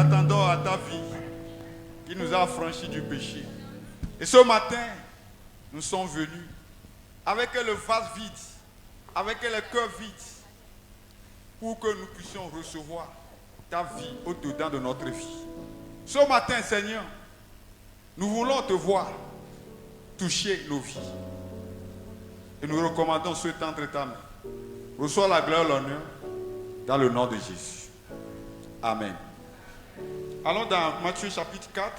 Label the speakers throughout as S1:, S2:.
S1: t'attendons à ta vie qui nous a affranchis du péché. Et ce matin, nous sommes venus avec le vase vide, avec le cœur vide, pour que nous puissions recevoir ta vie au-dedans de notre vie. Ce matin, Seigneur, nous voulons te voir toucher nos vies. Et nous recommandons ce temps entre ta main. Reçois la gloire et l'honneur dans le nom de Jésus. Amen. Allons dans Matthieu chapitre 4.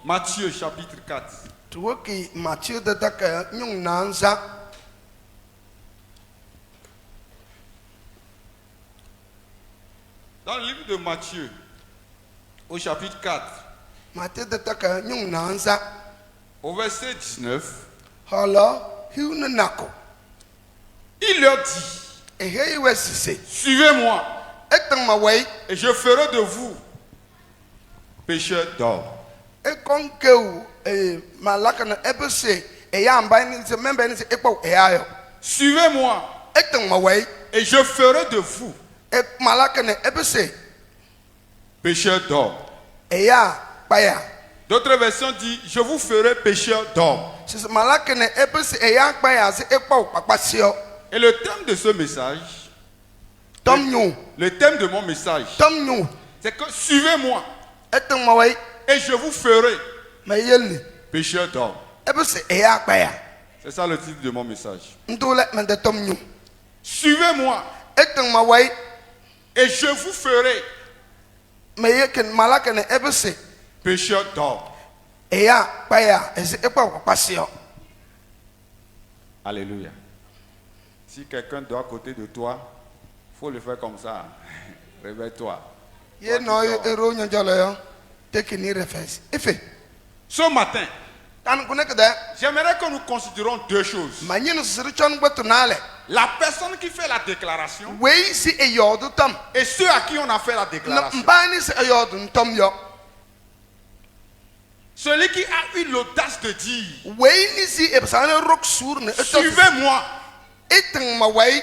S1: Matthieu chapitre 4.
S2: Tuoki Matthieu de Daka Nyung Nanza.
S1: Dans le livre de Matthieu, au chapitre 4,
S2: Matthieu de Daka Nyung Nanza.
S1: au verset 19,
S2: Hala Hiuna Nako.
S1: il leur dit,
S2: Et here was to say,
S1: suivez-moi
S2: Etang Maway,
S1: et je ferai de vous pécheurs d'or.
S2: Ekonkeu, Malakana Ebese, Eyam Binding, the member is Epo Eayo.
S1: Suivez-moi
S2: Etang Maway,
S1: et je ferai de vous
S2: Malakana Ebese,
S1: pécheurs d'or.
S2: Eya, Baya.
S1: D'autres versions disent, je vous ferai pécheurs d'or.
S2: Says Malakana Ebese, Eya Baya, the Epo, Papasio,
S1: Et le thème de ce message,
S2: Tom New,
S1: le thème de mon message,
S2: Tom New,
S1: c'est que suivez-moi
S2: Etang Maway,
S1: et je vous ferai
S2: Mayeli,
S1: pécheurs d'or.
S2: Ebese, Eya Baya.
S1: C'est ça le titre de mon message.
S2: Ndole Mende Tom New.
S1: Suivez-moi
S2: Etang Maway,
S1: et je vous ferai
S2: Mayakan Malakana Ebese,
S1: pécheurs d'or.
S2: Eya Baya, as Epo Papasio.
S1: Alléluia. Si quelqu'un dort à côté de toi, il faut le faire comme ça. Réveille-toi.
S2: Ye no ero nyajalo take ni reference. Efe,
S1: Ce matin,
S2: kan kunek da
S1: j'aimerais que nous considérons deux choses.
S2: manyin sirchon gbetunale.
S1: La personne qui fait la déclaration
S2: We si eyodu tam.
S1: et ceux à qui on a fait la
S2: Na
S1: déclaration.
S2: mbani se eyodu tom yo.
S1: Celui qui a eu l'audace de dire,
S2: We ni si ebsane rock sur ne
S1: suivez-moi.
S2: eteng ma we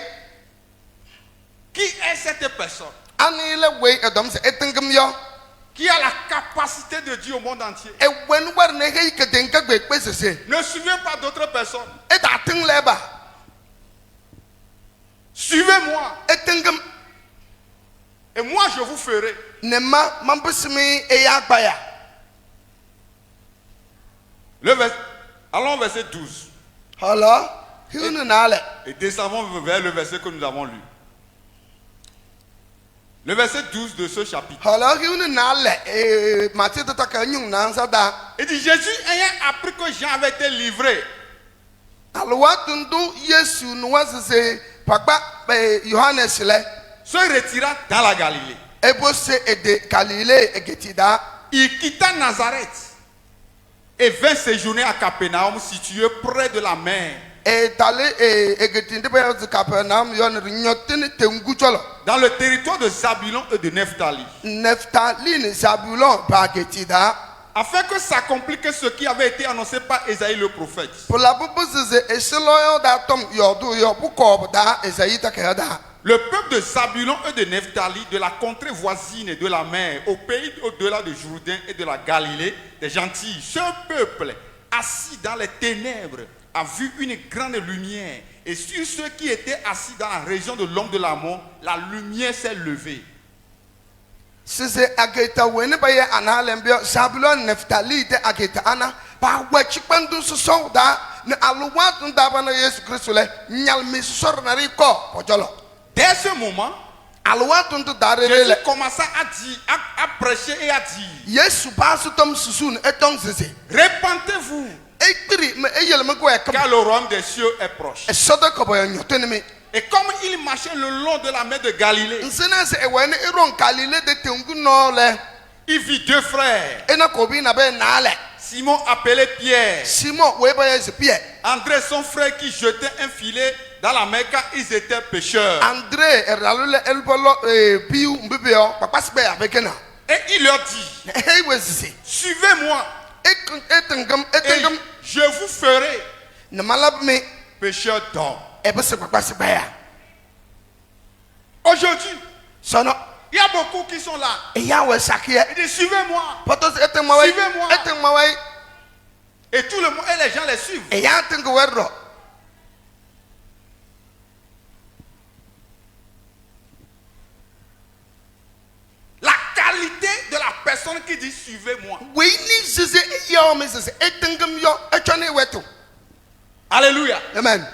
S1: Qui est cette personne
S2: anile we edom se etengem yo.
S1: qui a la capacité de dire au monde entier,
S2: E wen war ne he ke denka gbe pesese.
S1: ne suivez pas d'autres personnes.
S2: E da ting leba.
S1: Suivez-moi
S2: Etengem
S1: et moi je vous ferai.
S2: ne ma mambusimi eya baya.
S1: Allons au verset 12
S2: Hala, hiunu nale.
S1: et descendons vers le verset que nous avons lu. Le verset 12 de ce chapitre.
S2: Hala hiunu nale Matthieu de Daka Nyung Nanza da.
S1: Il dit, Jésus ayant appris que Jean avait été livré,
S2: Alwa tundu Yesu nuwazeze papa Yohannes le
S1: se retira dans la Galilée.
S2: ebose ede Galilée egetida
S1: Il quitta Nazareth et vint séjourner à Capernaum, situé près de la mer,
S2: dale egetinde be Capernaum yon rinyotene tengucholo
S1: dans le territoire de Zabulon et de Nephtali,
S2: Nephtali Zabulon ba getida
S1: afin que s'accomplisse ce qui avait été annoncé par Ésaïe le prophète.
S2: pour la bubuzeze eseloyo da tom yodu yo buko da Esaïe takeda.
S1: Le peuple de Zabulon et de Nephtali, de la contrée voisine de la mer, au pays au-delà de Jourdain et de la Galilée, des gentils, ce peuple, assis dans les ténèbres, a vu une grande lumière. Et sur ceux qui étaient assis dans la région de l'ombre de la mort, la lumière s'est levée.
S2: Sise ageta wene baye analembio Zabulon Nephtali de ageta ana ba wachikpandu so da ne aluwa tun da bana Yesu Kristo le nyalmi sor na riko pojolo.
S1: Dès ce moment,
S2: Aluwa tun tu da
S1: Jésus
S2: le
S1: commença à dire, à prêcher et à dire,
S2: Yesu basu tom susun etong sese.
S1: répentez-vous,
S2: Ekpiri me eyel me kwa kam.
S1: car le royaume des cieux est proche.
S2: Esodo ko boyo nyotene me.
S1: Et comme il marchait le long de la mer de Galilée,
S2: Nsena se ewene iron Galilée de tengu no le.
S1: il vit deux frères,
S2: Ena ko bi na be na le.
S1: Simon appelé Pierre,
S2: Simon we baye se Pierre.
S1: André son frère qui jetait un filet dans la mer car ils étaient pêcheurs.
S2: André eralule elbolo biu mbibio papa se be abekena.
S1: Et il leur dit,
S2: Hey wezise.
S1: suivez-moi
S2: Etengam
S1: et je vous ferai
S2: ne malab me
S1: pécheurs d'hommes.
S2: ebese papa se baya.
S1: Aujourd'hui,
S2: sono
S1: il y a beaucoup qui sont là.
S2: ya we sakia
S1: Ils disent suivez-moi.
S2: potos etem mawai
S1: Suivez-moi.
S2: etem mawai
S1: Et tout le monde, et les gens les suivent.
S2: ya tinga werro
S1: La qualité de la personne qui dit suivez-moi.
S2: we ni sise ya me sise etingam yo echone wetu.
S1: Alléluia.
S2: Amen.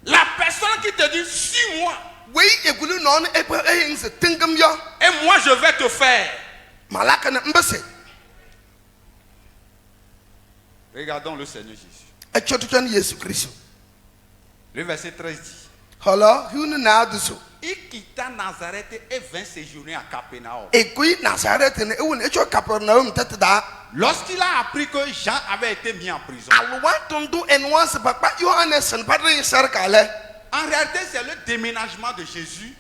S1: La personne qui te dit suis-moi.
S2: We egulu non epe ehings tingam yo
S1: Et moi je vais te faire.
S2: malaka na mbese
S1: Regardons le Seigneur Jésus.
S2: echotuchan Yesu Kristo.
S1: Le verset 13 dit.
S2: Hala hunu na duso
S1: Il quitta Nazareth et vint séjourner à Capernaum.
S2: ekui Nazareth ne ewun echo Capernaum tetda
S1: Lorsqu'il a appris que Jean avait été mis en prison.
S2: alwa tundu enwas papa Johannes en padre sarkale.
S1: En réalité, c'est le déménagement de Jésus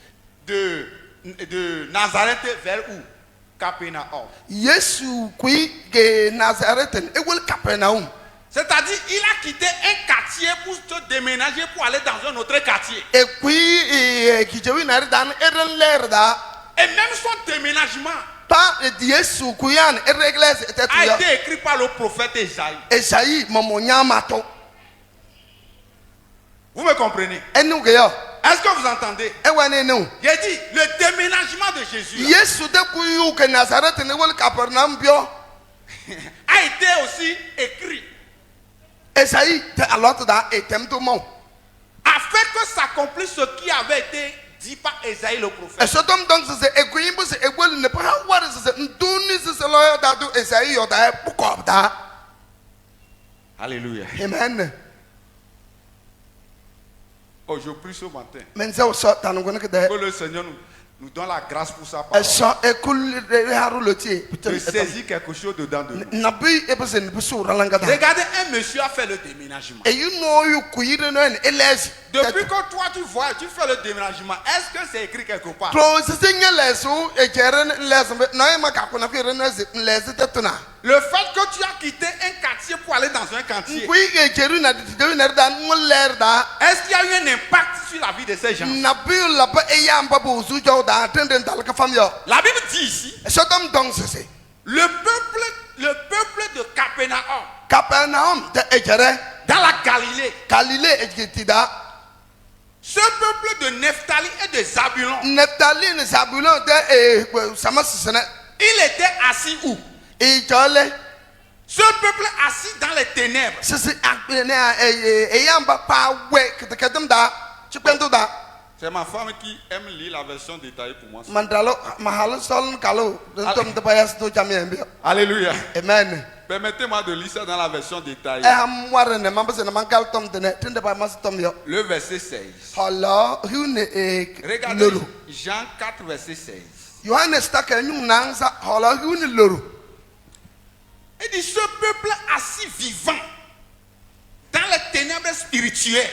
S1: de Nazareth vers où? Capernaum.
S2: Yesu kui ge Nazareth ewul Capernaum.
S1: C'est-à-dire, il a quitté un quartier pour se déménager pour aller dans un autre quartier.
S2: Ekui kijewi na dan eren lerda
S1: Et même son déménagement
S2: pa Yesu kuyan eregles
S1: a
S2: etetuya
S1: été écrit par le prophète Esaïe.
S2: Esaïe momonya mato
S1: Vous me comprenez?
S2: enu ge yo
S1: Est-ce que vous entendez?
S2: ewane nu
S1: J'ai dit, le déménagement de Jésus là,
S2: Yesu de kuyu ke Nazareth ne ewul Capernaum bio
S1: a été aussi écrit
S2: Esaïe te alot da etem to mo
S1: afin que s'accomplisse ce qui avait été dit par Esaïe le prophète.
S2: esodom donc se ekuyi bu se ewul ne pa war se nduni se lo da do Esaïe yo da bukob da.
S1: Alléluia.
S2: Amen.
S1: Oh, je prie ce matin
S2: Men se so tanungone ke de
S1: que le Seigneur nous donne la grâce pour sa parole.
S2: eso ekul haru loti
S1: De saisir quelque chose dedans de nous.
S2: nabi epese ne busu ralanga da
S1: Regardez, un monsieur a fait le déménagement.
S2: e you know you kuyire no en eles
S1: Depuis que toi tu vois, tu fais le déménagement, est-ce que c'est écrit quelque part?
S2: pro se senya lesu e jeren les no e maka kuna fi rena les tetuna
S1: Le fait que tu as quitté un quartier pour aller dans un quartier,
S2: kuyi e jeru na de na da muller da
S1: est-ce qu'il y a eu un impact sur la vie de ces gens?
S2: nabi la ba e ya mba bu su jo da tenden dal ka fam yo
S1: La Bible dit ici,
S2: esodom donc se
S1: le peuple de Capernaum,
S2: Capernaum de ejere
S1: dans la Galilée,
S2: Galilée ejetida
S1: ce peuple de Nephtali et de Zabulon,
S2: Nephtali ne Zabulon de samasisene
S1: il était assis où?
S2: e jole
S1: Ce peuple assis dans les ténèbres.
S2: sisi akpene e yamba pa we kedem da chipendo da
S1: C'est ma femme qui aime lire la version détaillée pour moi.
S2: mandalo mahalo sol kalo tom de bayas do jamie
S1: Alléluia.
S2: amen
S1: Permettez-moi de lire ça dans la version détaillée.
S2: e ham warne mambase na mankal tom de ne tinde ba mas tom yo
S1: Le verset 16.
S2: hala hune
S1: Regardez
S2: loro
S1: Jean 4, verset 16.
S2: Johannes ta kenyum nansa hala hune loro
S1: Il dit, ce peuple assis vivant dans les ténèbres spirituelles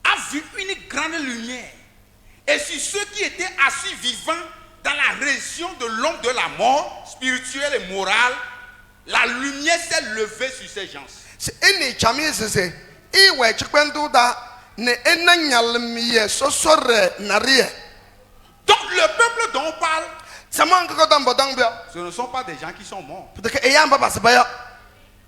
S1: a vu une grande lumière. Et sur ceux qui étaient assis vivants dans la région de l'ombre de la mort, spirituelle et morale, la lumière s'est levée sur ces gens.
S2: se eni chami se e we chipendo da ne enanyal miye sosore narie
S1: Donc le peuple dont on parle,
S2: samang ko dam bodang bio
S1: ce ne sont pas des gens qui sont morts.
S2: peut-être que e yamba bas ba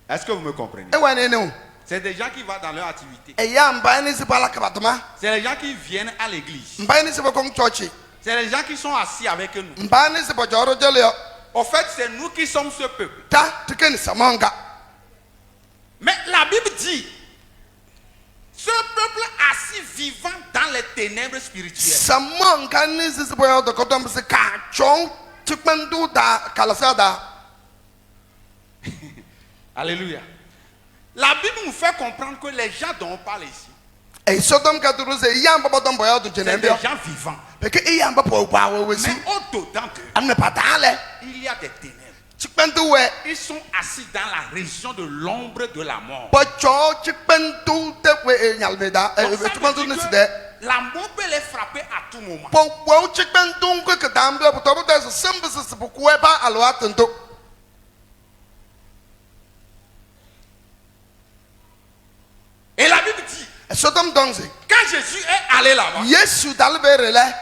S1: Est-ce que vous me comprenez?
S2: e wane ne
S1: C'est des gens qui vont dans leur activité.
S2: e yamba ni se bala kabatuma
S1: C'est les gens qui viennent à l'église.
S2: mba ni se ba kong church
S1: C'est les gens qui sont assis avec nous.
S2: mba ni se ba joro jole yo
S1: En fait, c'est nous qui sommes ce peuple.
S2: ta tiken samanga
S1: Mais la Bible dit, ce peuple assis vivant dans les ténèbres spirituelles.
S2: samanga ni se ba yo de ko dam se ka chong chipendo da kalasa da
S1: Alléluia. La Bible nous fait comprendre que les gens dont on parle ici,
S2: e sodom ka duru se yamba bodam boyo do
S1: c'est
S2: jene
S1: des
S2: bio
S1: gens vivants.
S2: parce que e yamba po pa we wesi
S1: Mais au-dedans d'eux,
S2: amne patale
S1: il y a des ténèbres.
S2: chipendo we
S1: Ils sont assis dans la région de l'ombre de la mort.
S2: pocho chipendo te we nyalmeda
S1: Donc, ça
S2: chipendo
S1: veut
S2: ni
S1: dire
S2: se
S1: que
S2: de
S1: la mort peut les frapper à tout moment.
S2: po wo chipendo ko ke dam bio to bo se sembe se bu ko ba alo atento
S1: Et la Bible dit,
S2: so Sodom dongse.
S1: Quand Jésus est allé là-bas,
S2: Yesu dalbere le.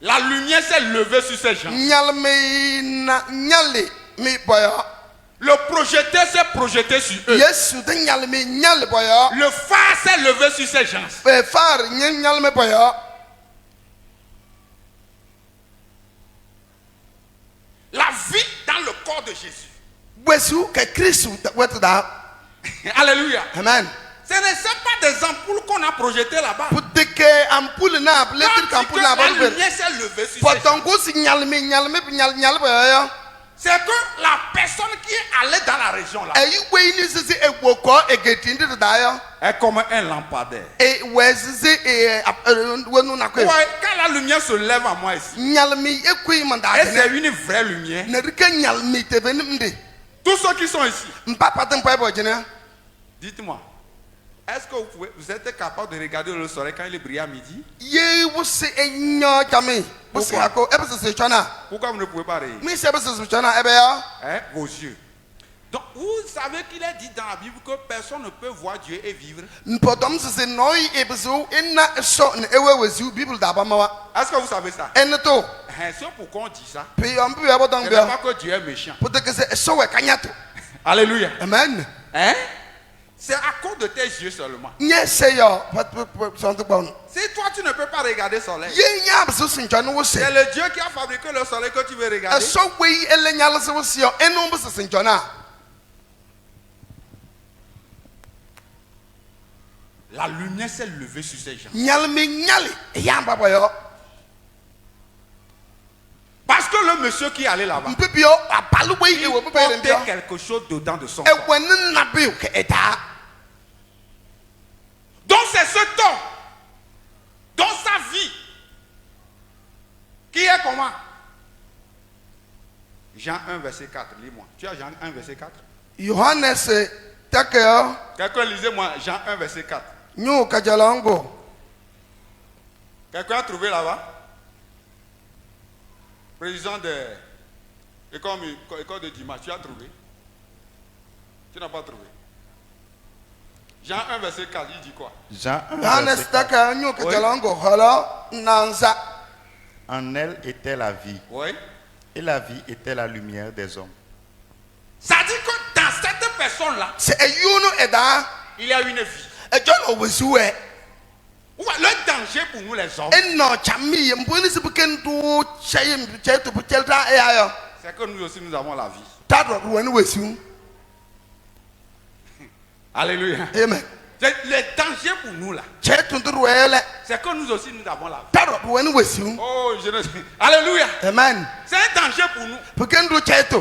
S1: la lumière s'est levée sur ces gens.
S2: Nyalme na nyale mi boyo.
S1: Le projecteur s'est projeté sur eux.
S2: Yesu de nyalme nyale boyo.
S1: Le phare s'est levé sur ces gens.
S2: Far nyalme boyo.
S1: La vie dans le corps de Jésus.
S2: Wesu ke Christ wet da.
S1: Alléluia.
S2: Amen.
S1: Ce ne sont pas des ampoules qu'on a projetées là-bas.
S2: Pour que ampoule na l'électrique
S1: Quand
S2: ampoule na
S1: la
S2: ba.
S1: lumière s'est levée sur ces gens,
S2: Potongo si nyalme boyo.
S1: c'est que la personne qui est allée dans la région là
S2: Eyi we ni sisi egwoko egetindi da yo.
S1: est comme un lampadaire.
S2: E wesisi wenu na kwe.
S1: Ouais, quand la lumière se lève à moi ici,
S2: Nyalmi ekui manda.
S1: et c'est une vraie lumière.
S2: Ne rike nyalmi te benimde.
S1: Tous ceux qui sont ici,
S2: Mpapa te mpa bojene.
S1: dites-moi, est-ce que vous êtes capable de regarder le soleil quand il brille à midi?
S2: Ye wusi enyo jami. Wusi ako ebese se chona.
S1: Pourquoi vous ne pouvez pas regarder?
S2: Mi se ebese se chona ebe yo.
S1: Hein, vos yeux. Donc, vous savez qu'il est dit dans la Bible que personne ne peut voir Dieu et vivre.
S2: Mpodom se noi ebese ina so ne ewe wezu Bible da ba mawa.
S1: Est-ce que vous savez ça?
S2: Eneto.
S1: Hein, c'est pourquoi on dit ça.
S2: Pe on bi abo
S1: Ce
S2: dong
S1: n'est
S2: bio.
S1: pas que Dieu est méchant.
S2: Pour que se so we kanyato.
S1: Alléluia.
S2: Amen.
S1: Hein? C'est à cause de tes yeux seulement.
S2: Nye se yo son to bon.
S1: Si toi tu ne peux pas regarder le soleil,
S2: Ye nya beso sin chona wo se.
S1: c'est le Dieu qui a fabriqué le soleil que tu veux regarder.
S2: So we ele nyalo se wo se yo eno beso sin chona.
S1: La lumière s'est levée sur ces gens.
S2: Nyalmi nyali yamba boyo.
S1: Parce que le monsieur qui est allé là-bas,
S2: Mpibio abalu we
S1: il
S2: e wo bebe
S1: portait
S2: bio.
S1: quelque chose dedans de son corps.
S2: E wenu na bio ke eta.
S1: Donc c'est cet homme, dans sa vie, qui est comment? Jean 1, verset 4, lis-moi. Tu as Jean 1, verset 4?
S2: Yohanes takeo
S1: Quelqu'un lisez-moi Jean 1, verset 4.
S2: nyu kajalongo.
S1: Quelqu'un a trouvé là-bas? Président de l'école de dimanche, tu as trouvé? Tu n'as pas trouvé? Jean 1, verset 4, il dit quoi?
S3: Jean 1,
S2: Yohanes
S3: verset 4.
S2: takeo nyu kajalongo holo nanza.
S3: En elle était la vie,
S1: Oui.
S3: et la vie était la lumière des hommes.
S1: Ça dit que dans cette personne-là,
S2: Se eyunu eda
S1: il y a une vie.
S2: e jono wesuwe.
S1: Le danger pour nous les hommes,
S2: Eno chami mbuni sibukendo chayem chetu buchelta e ayo.
S1: c'est que nous aussi nous avons la vie.
S2: Tadro wenu wesu.
S1: Alléluia.
S2: Amen.
S1: Le danger pour nous là,
S2: Chetu ndruele.
S1: c'est que nous aussi nous avons la vie.
S2: Tadro wenu wesu.
S1: Oh, je ne sais. Alléluia.
S2: Amen.
S1: C'est un danger pour nous.
S2: Bukendo chetu.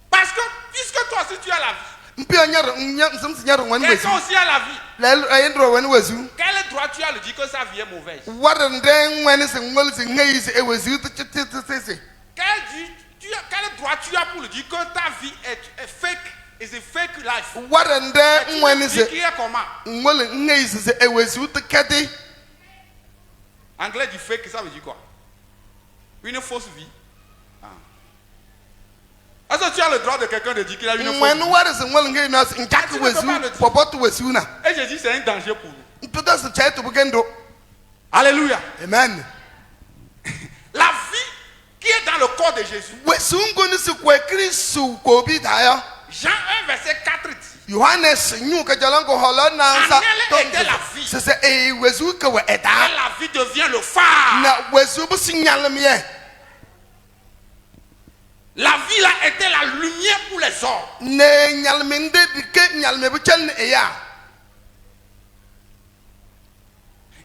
S1: Parce que, puisque toi aussi tu as la vie,
S2: Mpio nyaro wenu wesu.
S1: quelqu'un aussi a la vie.
S2: Lel ayendro wenu wesu.
S1: Quel droit tu as de dire que sa vie est mauvaise?
S2: Warande wenu se ngol se ngai se ewesu tse.
S1: Quel droit tu as pour le dire que ta vie est fake? Is a fake life?
S2: Warande wenu
S1: Tu
S2: se
S1: qui est comment?
S2: ngol ngai se ewesu tkati.
S1: Anglais dit fake, ça veut dire quoi? Une fausse vie. Ah. Est-ce que tu as le droit de quelqu'un de dire qu'il a une fausse
S2: Wenu
S1: vie?
S2: ware se ngol ngai na nkak
S1: Tu ne peux
S2: wesu
S1: pas le dire.
S2: popotu wesu na.
S1: Et je dis c'est un danger pour nous.
S2: Mputa se chetu bukendo.
S1: Alléluia.
S2: Amen.
S1: La vie qui est dans le corps de Jésus.
S2: Wesu ngoni se kwe Kristu ko bi dayo.
S1: Jean 1, verset 4 dit.
S2: Yohanes nyu kajalongo holo nanza.
S1: En elle était la vie.
S2: Se se e wesu ke we
S1: Et
S2: eta.
S1: la vie devient le phare.
S2: Na wesu bu signalmie.
S1: La vie là était la lumière pour les hommes.
S2: Ne nyalminde dike nyalme bu chel ne ya.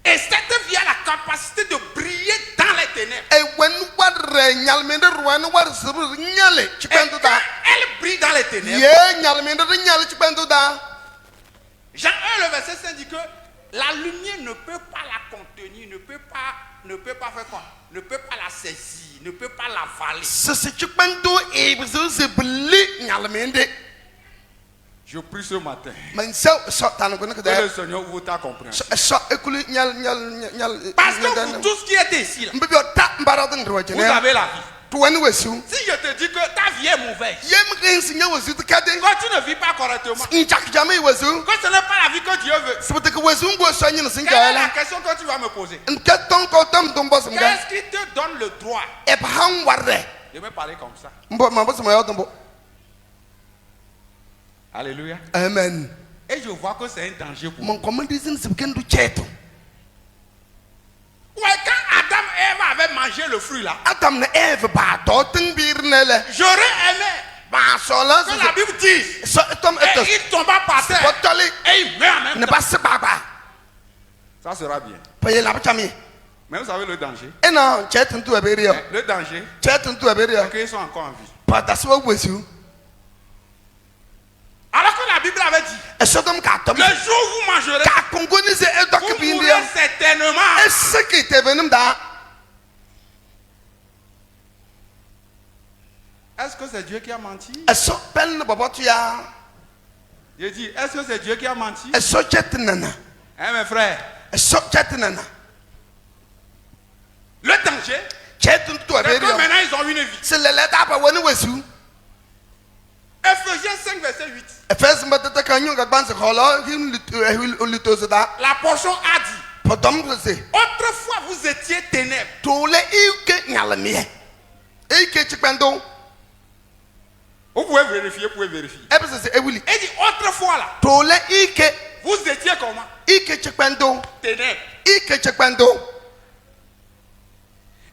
S1: Et cette vie a la capacité de briller dans les ténèbres.
S2: E wen wadre nyalminde ruwan war suru nyale
S1: Et
S2: chipendu
S1: quand
S2: da.
S1: elle brille dans les ténèbres,
S2: Ye nyalminde de nyale chipendu da.
S1: Jean 1, le verset 5 dit que la lumière ne peut pas la contenir, ne peut pas faire quoi? Ne peut pas la saisir, ne peut pas l'avaler.
S2: Se se chipendu e bu se bli nyalminde.
S1: Je prie ce matin
S2: Men so tan ko ne
S1: que
S2: da.
S1: le Seigneur ouvre ta compréhension.
S2: So ekuli nyal.
S1: Parce que pour tout ce qui était ici, là,
S2: Mbibio ta mbaradin
S1: vous
S2: rwajene.
S1: avez la vie.
S2: toi ne wesu
S1: Si je te dis que ta vie est mauvaise,
S2: yem rin sinye wesu te kade
S1: quand tu ne vis pas correctement,
S2: nchak jame wesu
S1: que ce n'est pas la vie que Dieu veut,
S2: sibute ke wesu ngo so nyin sin
S1: quelle est la
S2: jala
S1: question que tu vas me poser?
S2: nke ton ko tam dum boss mga
S1: Qu'est-ce qui te donne le droit
S2: e pa han warre
S1: de me parler comme ça?
S2: mbo ma boss ma yo tumbo
S1: Alléluia.
S2: amen
S1: Et je vois que c'est un danger pour moi.
S2: mon commandizin sibken du cheto
S1: Ouais, quand Adam et Ève avaient mangé le fruit là,
S2: atam na eve ba to tin bir nele
S1: j'aurais aimé
S2: ba so la
S1: que la Bible dise,
S2: so tom etos
S1: et il tomba par terre
S2: botali
S1: et il meurt en même
S2: ne
S1: temps.
S2: pas se baba
S1: Ça sera bien.
S2: paye la chami
S1: Mais vous savez le danger?
S2: e no chetin tu aberio
S1: Le danger,
S2: chetin tu aberio
S1: c'est qu'ils sont encore en vie.
S2: pa daswa wesu
S1: Alors que la Bible avait dit,
S2: e so tom ka tom
S1: le jour où vous mangerez,
S2: ka kongoni se e
S1: vous
S2: dok
S1: mourrez
S2: bindia
S1: certainement.
S2: e seki te venim da
S1: Est-ce que c'est Dieu qui a menti?
S2: e so pen baba tu ya
S1: Je dis, est-ce que c'est Dieu qui a menti?
S2: e so chetinana
S1: Hein, mes frères?
S2: e so chetinana
S1: Le danger,
S2: chetin tu
S1: c'est que
S2: aberio
S1: maintenant ils ont une vie.
S2: se lele da ba woni wesu
S1: Ephésiens 5, verset 8.
S2: e fes mbata ka nyu ga banse kholo him litozo da
S1: La portion a dit,
S2: potom se
S1: autrefois vous étiez ténèbres.
S2: tole ike nyalmie e ike chipendo
S1: Vous pouvez vérifier, vous pouvez vérifier.
S2: e bese se ewili
S1: Il dit autrefois là,
S2: tole ike
S1: vous étiez comment?
S2: ike chipendo
S1: Ténèbres.
S2: ike chipendo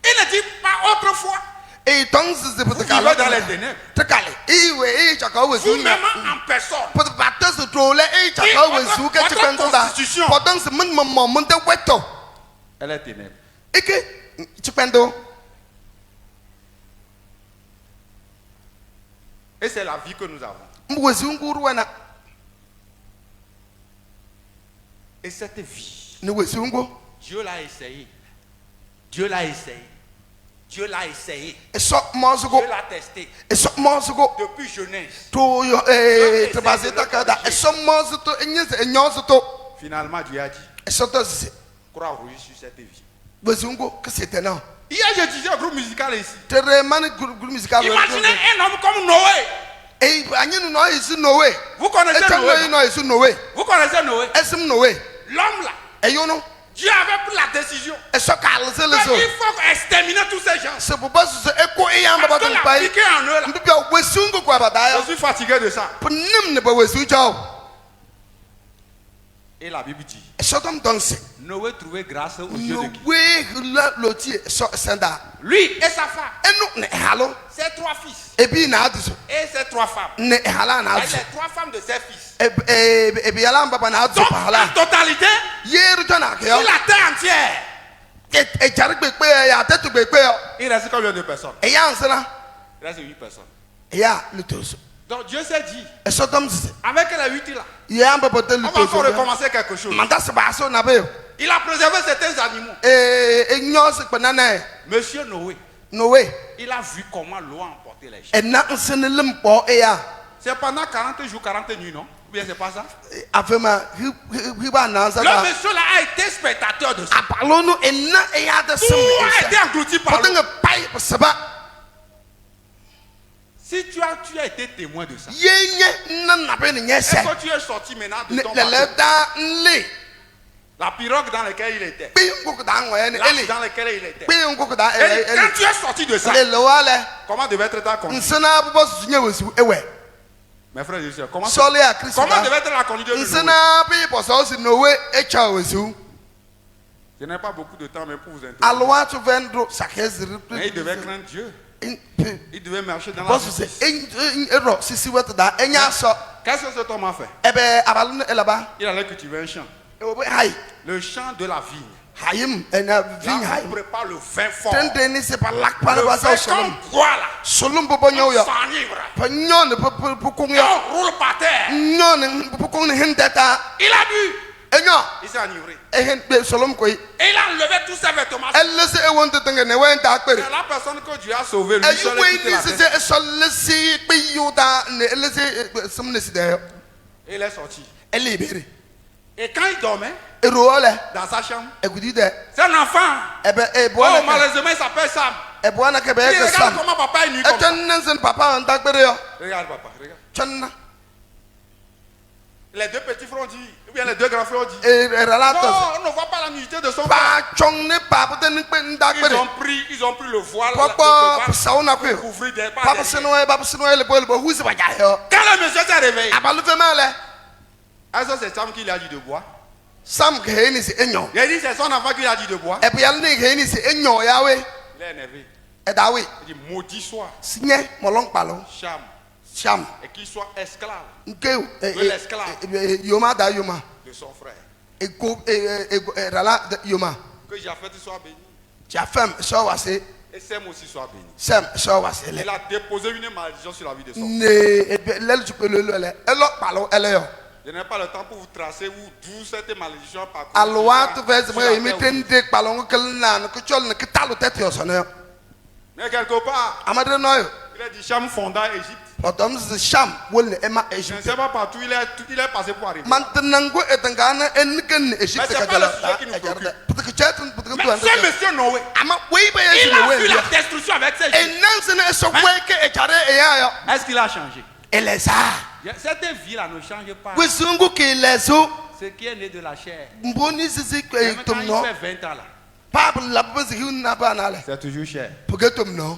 S1: Il ne dit pas autrefois.
S2: e tong se
S1: Vous vivez dans les ténèbres.
S2: tekale iwe e chaka wesu
S1: Vous-même en personne.
S2: pour batter se tole e chaka wesu ke chipendo da
S1: constitution.
S2: potom se mun mun te weto
S1: Elle est ténèbre.
S2: ike chipendo
S1: Et c'est la vie que nous avons.
S2: wesu nguru wana
S1: Et cette vie,
S2: ni wesu ngo
S1: Dieu l'a essayé. Dieu l'a essayé. Dieu l'a essayé.
S2: e so mozugo
S1: Dieu l'a testé.
S2: e so mozugo
S1: Depuis jeunesse.
S2: to yo e tabase takada e so mozu to enyese enyozu to
S1: Finalement, Dieu a dit,
S2: e so to se
S1: crois rouge sur cette vie.
S2: wesu ngo que c'était non
S1: Hier, je disais au groupe musical ici.
S2: tere mani groupe musical
S1: Imaginez un homme comme Noé.
S2: e anyi no isu nowe
S1: Vous
S2: e
S1: connaissez
S2: tan
S1: Noé?
S2: no isu nowe
S1: Vous connaissez Noé?
S2: esim nowe
S1: L'homme là,
S2: e yo no
S1: Dieu avait pris la décision.
S2: e so ka le se le so
S1: Il faut exterminer tous ces gens.
S2: se boba so e ko e yamba ba
S1: Parce que
S2: ton
S1: la
S2: pai
S1: piqué en eux là.
S2: mbibia wesu ngo kwa badaya
S1: Je suis fatigué de ça.
S2: pnim ne ba wesu jaw
S1: Et la Bible dit,
S2: e so tom donse
S1: Noé trouvait grâce aux yeux
S2: no
S1: de qui?
S2: we loti so senda
S1: Lui et sa femme,
S2: enu ne halo
S1: ses 3 fils
S2: e bi na adu so
S1: et ses 3 femmes.
S2: ne hala na
S1: Et
S2: adu so
S1: les 3 femmes de ses fils.
S2: e bi yala mbaba na adu so
S1: Donc,
S2: pa
S1: en
S2: hala
S1: totalité,
S2: yeru jona ke yo
S1: sur la terre entière,
S2: e jari gbepe ya tetu gbepe yo
S1: il reste combien de personnes?
S2: e ya nsana
S1: Il reste 8 personnes.
S2: e ya litoso
S1: Donc Dieu s'est dit,
S2: e so tom se
S1: avec les 8 là,
S2: ya mbaba te
S1: on va
S2: litoso
S1: encore recommencer quelque chose.
S2: manda se ba so na be
S1: Il a préservé certains animaux.
S2: e nyo se penana
S1: Monsieur Noé,
S2: no we
S1: il a vu comment l'eau a emporté les gens.
S2: e na nsene limpo e ya
S1: C'est pendant 40 jours, 40 nuits, non? Ou bien c'est pas ça?
S2: afema hiba na
S1: Le
S2: nsana
S1: monsieur là a été spectateur de ça.
S2: apalo no e na e ya de
S1: Tout
S2: sim
S1: a été englouti par l'eau.
S2: potenga pai seba
S1: Si tu as été témoin de ça,
S2: yenye na na be ne nyese
S1: est-ce que tu es sorti maintenant de ton
S2: le le
S1: bateau?
S2: da nle
S1: La pirogue dans laquelle il était,
S2: pe ngoko da ngoye ne
S1: l'arche
S2: ele
S1: dans laquelle il était.
S2: pe ngoko da
S1: Et
S2: ele
S1: quand tu es sorti de ça,
S2: ele le wale
S1: comment devait être ta conduite?
S2: nsana bubo sunye wesu ewe
S1: Mes frères et sœurs, comment
S2: sole ya kristo
S1: devait être la conduite de Noé?
S2: nsana pe poso si nowe echa wesu
S1: Je n'ai pas beaucoup de temps, mais pour vous introduire.
S2: alwa tu vendro sakezri
S1: Mais il devait craindre Dieu. Il devait marcher dans la
S2: bosu se
S1: justice.
S2: ero sisi wet da enya so
S1: Qu'est-ce que cet homme a fait?
S2: ebe abalu elaba
S1: Il allait cultiver un champ.
S2: ewe hay
S1: Le champ de la vigne.
S2: hayim ena
S1: Là,
S2: vin hay
S1: on prépare le vin fort.
S2: tende ni se palak pa
S1: Le
S2: ba
S1: vin
S2: sa
S1: qu'on
S2: solum
S1: boit là.
S2: solum bo bonyo
S1: On
S2: yo
S1: s'enivre.
S2: pa nyon po kung
S1: Et
S2: yo
S1: on roule par terre.
S2: nyon po kung ni hindeta
S1: Il a bu.
S2: enyo
S1: Il s'est enivré.
S2: ehen be solum koy
S1: Et il a enlevé tous ses vêtements.
S2: elle se e won te tenge ne wen ta
S1: C'est
S2: akpere
S1: la personne que Dieu a sauvée. Lui
S2: ayu
S1: seul
S2: we
S1: a quitté
S2: ni
S1: la
S2: se
S1: terre.
S2: se sol si pe yuda ne elle se sum ne side
S1: Et il est sorti.
S2: elle libere
S1: Et quand il dormait
S2: ero ole
S1: dans sa chambre,
S2: egudi de
S1: c'est un enfant.
S2: ebe e
S1: Oh,
S2: bo le
S1: malheureusement, il s'appelle Sam.
S2: e buana ke be
S1: Et
S2: ke
S1: regarde
S2: sam
S1: comment papa est nu
S2: e
S1: comme ça.
S2: chen papa on dagbere yo
S1: Regarde papa, regarde.
S2: chen
S1: Les deux petits frères ont dit, ou bien les deux grands frères ont dit,
S2: e relatos
S1: non, on ne voit pas la nudité de son
S2: pa
S1: frère.
S2: chong ne pa peut ne pe ndagbere
S1: Ils ont pris le voile,
S2: papa sauna ko
S1: couvrir des pas
S2: papa sino le bol bo huzi ba ja yo
S1: Quand le monsieur s'est réveillé,
S2: abalu fe male
S1: est-ce que c'est Sam qui lui a dit de boire?
S2: sam ke ni si enyo
S1: Il a dit c'est son enfant qui lui a dit de boire.
S2: e pe yal ni ke ni si enyo yawe
S1: Il est énervé.
S2: e dawe
S1: Il dit maudit soit
S2: sinye molong palo
S1: Cham
S2: sham
S1: et qu'il soit esclave
S2: nke yoma da yoma
S1: de son frère.
S2: e go rala yoma
S1: Que Japheth soit béni
S2: jafem so wase
S1: et Sem aussi soit béni.
S2: sem so wase le
S1: Il a déposé une malédiction sur la vie de son frère.
S2: ne lel jupelo le elo palo ele yo
S1: Je n'ai pas le temps pour vous tracer d'où cette malédiction parcourt.
S2: alwa to vez mo mi tende palo nkel nan ko chol ne kitalu tete yo sono
S1: Mais quelque part,
S2: amadre no yo
S1: il a dit Cham fonda Égypte.
S2: odom z sham wol ne ema
S1: Je ne
S2: egypte
S1: sais pas partout, il est passé pour arriver.
S2: mantanango etangana enken egypte
S1: Mais c'est
S2: ka
S1: pas le
S2: jala
S1: sujet qui nous préoccupe.
S2: peut-être que chatun peut-être
S1: Mais ce monsieur Noé,
S2: ama wey ba
S1: il
S2: yesu
S1: a
S2: we
S1: vu la destruction avec ses
S2: et
S1: yeux.
S2: nan se ne so we ke e jare e ya yo
S1: Est-ce qu'il a changé?
S2: ele sa
S1: Cette vie-là ne change pas.
S2: wesungu ke leso
S1: Ce qui est né de la chair.
S2: mboni sisi ke
S1: Même quand
S2: tum
S1: il
S2: no
S1: fait 20 ans là,
S2: pap la bezi hu na ba na le
S1: c'est toujours cher.
S2: pour tum no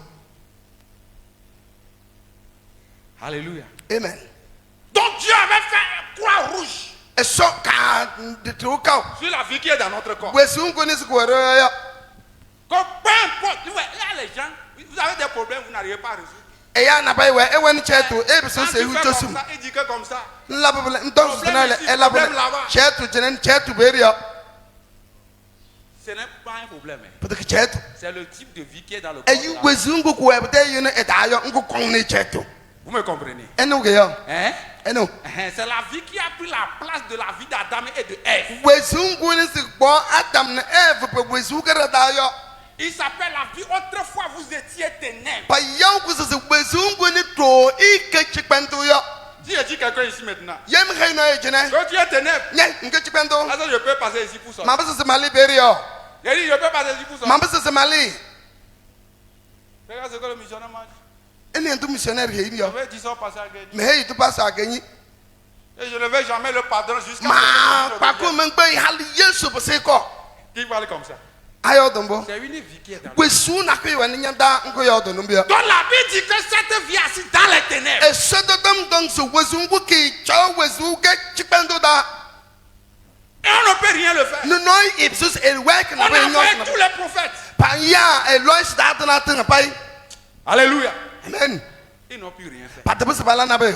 S1: Alléluia.
S2: amen
S1: Donc Dieu avait fait une croix rouge
S2: e so ka de to ka
S1: sur la vie qui est dans notre corps.
S2: wesungu ni ko ro yo
S1: Comme peu importe, il y a les gens, vous avez des problèmes, vous n'arrivez pas à résoudre.
S2: e ya na bai we e wen chetu e bi so
S1: Quand
S2: se
S1: tu
S2: hu
S1: fais
S2: to
S1: comme
S2: sum
S1: ça, il dit que comme ça.
S2: la ba ntos na le e la ba
S1: Problème là-bas.
S2: chetu jenen chetu be yo
S1: Ce n'est pas un problème.
S2: peut-être que chetu
S1: C'est le type de vie qui est dans le
S2: e
S1: corps.
S2: yu
S1: de la-
S2: wesungu ko e be yo ne e da yo ngu kon ni chetu
S1: Vous me comprenez?
S2: enu ge yo
S1: Hein?
S2: enu
S1: C'est la vie qui a pris la place de la vie d'Adam et de Ève.
S2: wesungu ni si bo adam na eve pe wesungu ra da yo
S1: Il s'appelle la vie. Autrefois, vous étiez ténèbres.
S2: pa yaw ku se wesungu ni to i ke chikpantu yo
S1: Dis, je dis quelqu'un ici maintenant.
S2: yem khay no e jene
S1: Quand tu es ténèbres,
S2: nye nke chikpantu
S1: est-ce que je peux passer ici pour ça?
S2: ma ba se mali be yo
S1: J'ai dit, je peux passer ici pour ça.
S2: ma ba se mali
S1: Regarde ce que le missionnaire m'a dit.
S2: eni entu missionnaire he
S1: Je
S2: yo
S1: vais 10 ans passer à Guédi.
S2: me hey tu passe a ganyi
S1: Et je ne vais jamais le pardonner jusqu'à
S2: ma
S1: ce que
S2: pa ko men gbe hal yesu be se ko
S1: Qui parle comme ça?
S2: ayo dombo
S1: C'est une vie qui est dans le
S2: wesu na ko yo ni nyanda nko yo do numbia
S1: Donc la Bible dit que cette vie assis dans les ténèbres.
S2: e se do dom dong so wesu ngu ki cho wesu ke chikpantu da
S1: Et on ne peut rien le faire.
S2: no no ipsus e work
S1: On
S2: na
S1: a
S2: be
S1: envoyé
S2: nyos
S1: tous les prophètes.
S2: pa ya e lois da na tin pai
S1: Alléluia.
S2: amen
S1: Ils n'ont pu rien faire.
S2: pa te se bala na be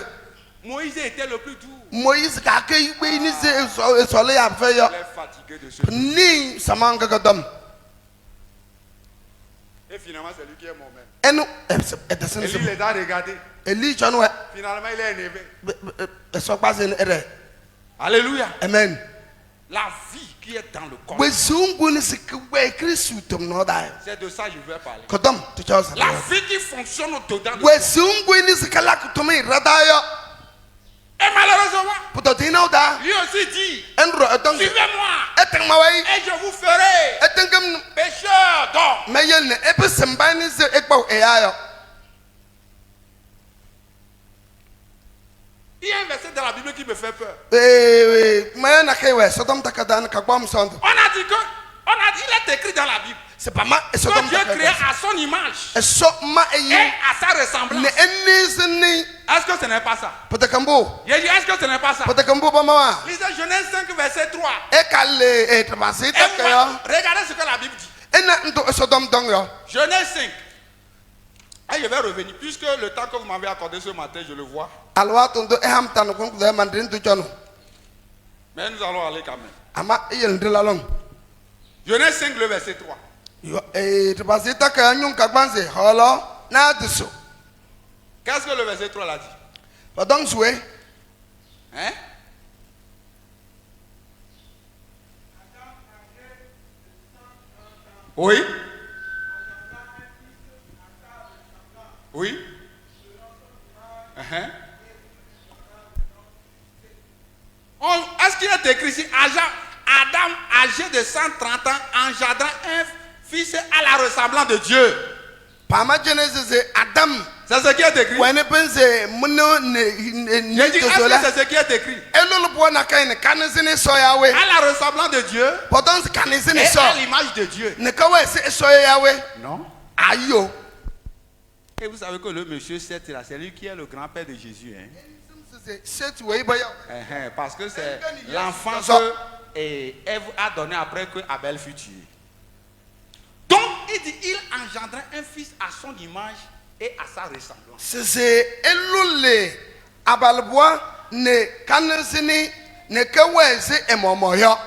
S1: Moïse était le plus doux.
S2: moïse ka ke igbe ni se so le ya fe yo
S1: Il est fatigué de ce.
S2: ni samanga ga dom
S1: Et finalement, c'est lui qui est mort même.
S2: enu e de sen
S1: Et lui, il les a regardés.
S2: eli john we
S1: Finalement, il est énervé.
S2: e so pa se ere
S1: Alléluia.
S2: amen
S1: La vie qui est dans le corps.
S2: wesungu ni se ke we kristu tum no da
S1: C'est de ça que je vais parler.
S2: ko dom to cho sa
S1: La vie qui fonctionne au-dedans de
S2: wesungu ni se kala ku tum rada yo
S1: Et malheureusement,
S2: puto tina da
S1: lui aussi dit,
S2: enro etong
S1: suivez-moi
S2: eteng mawai
S1: et je vous ferai
S2: etengam
S1: pécheur d'hommes.
S2: me yel ne e be semba ni se e pa e ya yo
S1: Il y a un verset dans la Bible qui me fait peur.
S2: me na kai we sodom takadan ka gbam sondo
S1: On a dit que, il est écrit dans la Bible
S2: c'est pas ma
S1: que
S2: sodom
S1: Dieu créa
S2: takadan
S1: à son image
S2: e so ma e
S1: et
S2: yi
S1: à sa
S2: ne
S1: ressemblance.
S2: enni sini
S1: Est-ce que ce n'est pas ça?
S2: potakambo
S1: J'ai dit, est-ce que ce n'est pas ça?
S2: potakambo ba ma
S1: Lisez Genèse 5, verset 3.
S2: e kale e tabasi
S1: Et
S2: takaya
S1: regardez ce que la Bible dit.
S2: ena nto sodom dong yo
S1: Genèse 5. Et je vais revenir, puisque le temps que vous m'avez accordé ce matin, je le vois.
S2: alwa tondo e ham tan ko de mandrin to jono
S1: Mais nous allons aller quand même.
S2: ama e yel ndela long
S1: Genèse 5, le verset 3.
S2: yo e tabasi takaya nyum ka gbanze holo na duso
S1: Qu'est-ce que le verset 3 l'a dit?
S2: podong suwe
S1: Hein? Oui? Oui? Uh-huh. Est-ce qu'il est écrit ici, Adam, âgé de 130 ans, engendra un fils à la ressemblance de Dieu?
S2: Pama Genesis Adam.
S1: C'est ce qui est écrit.
S2: When it pense muno ne
S1: J'ai dit, est-ce que c'est ce qui est écrit?
S2: Elolo buona kaine kanizini so yawe.
S1: À la ressemblance de Dieu
S2: Pourtant kanizini
S1: et
S2: so.
S1: à l'image de Dieu.
S2: Ne kawe se so yawe.
S1: Non.
S2: Ayo.
S1: Et vous savez que le monsieur Seth là, c'est lui qui est le grand-père de Jésus. Hein? Parce que c'est l'enfant que Ève a donné après que Abel fut tué. Donc il dit, il engendra un fils à son image et à sa ressemblance.
S2: C'est elule abalboa ne kanizini ne kawe se emomoyo.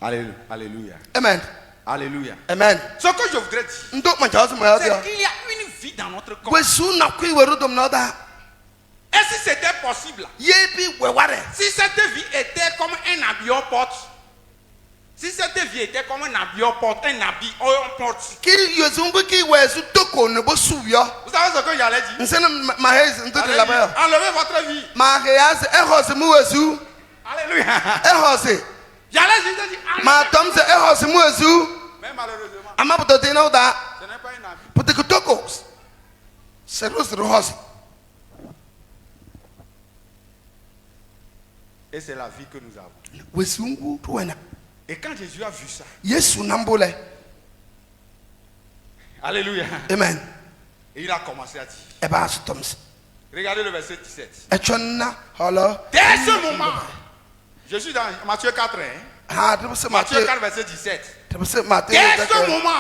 S1: Alléluia. Alléluia.
S2: Amen.
S1: Alléluia.
S2: Amen.
S1: Ce que je voudrais dire, c'est qu'il y a une vie dans notre corps. Et si c'était possible, si cette vie était comme un habit en porte, si cette vie était comme un habit en porte, un habit en porte, vous savez ce que j'allais dire? Enlevez votre vie. Alléluia. J'allais juste dire, mais malheureusement, ce n'est pas un habit. Et c'est la vie que nous avons. Et quand Jésus a vu ça, alléluia,
S2: amen,
S1: et il a commencé à dire, regardez le verset 17. Dès ce moment, je suis dans Matthieu 4, Matthieu 4, verset 17. Dès ce moment,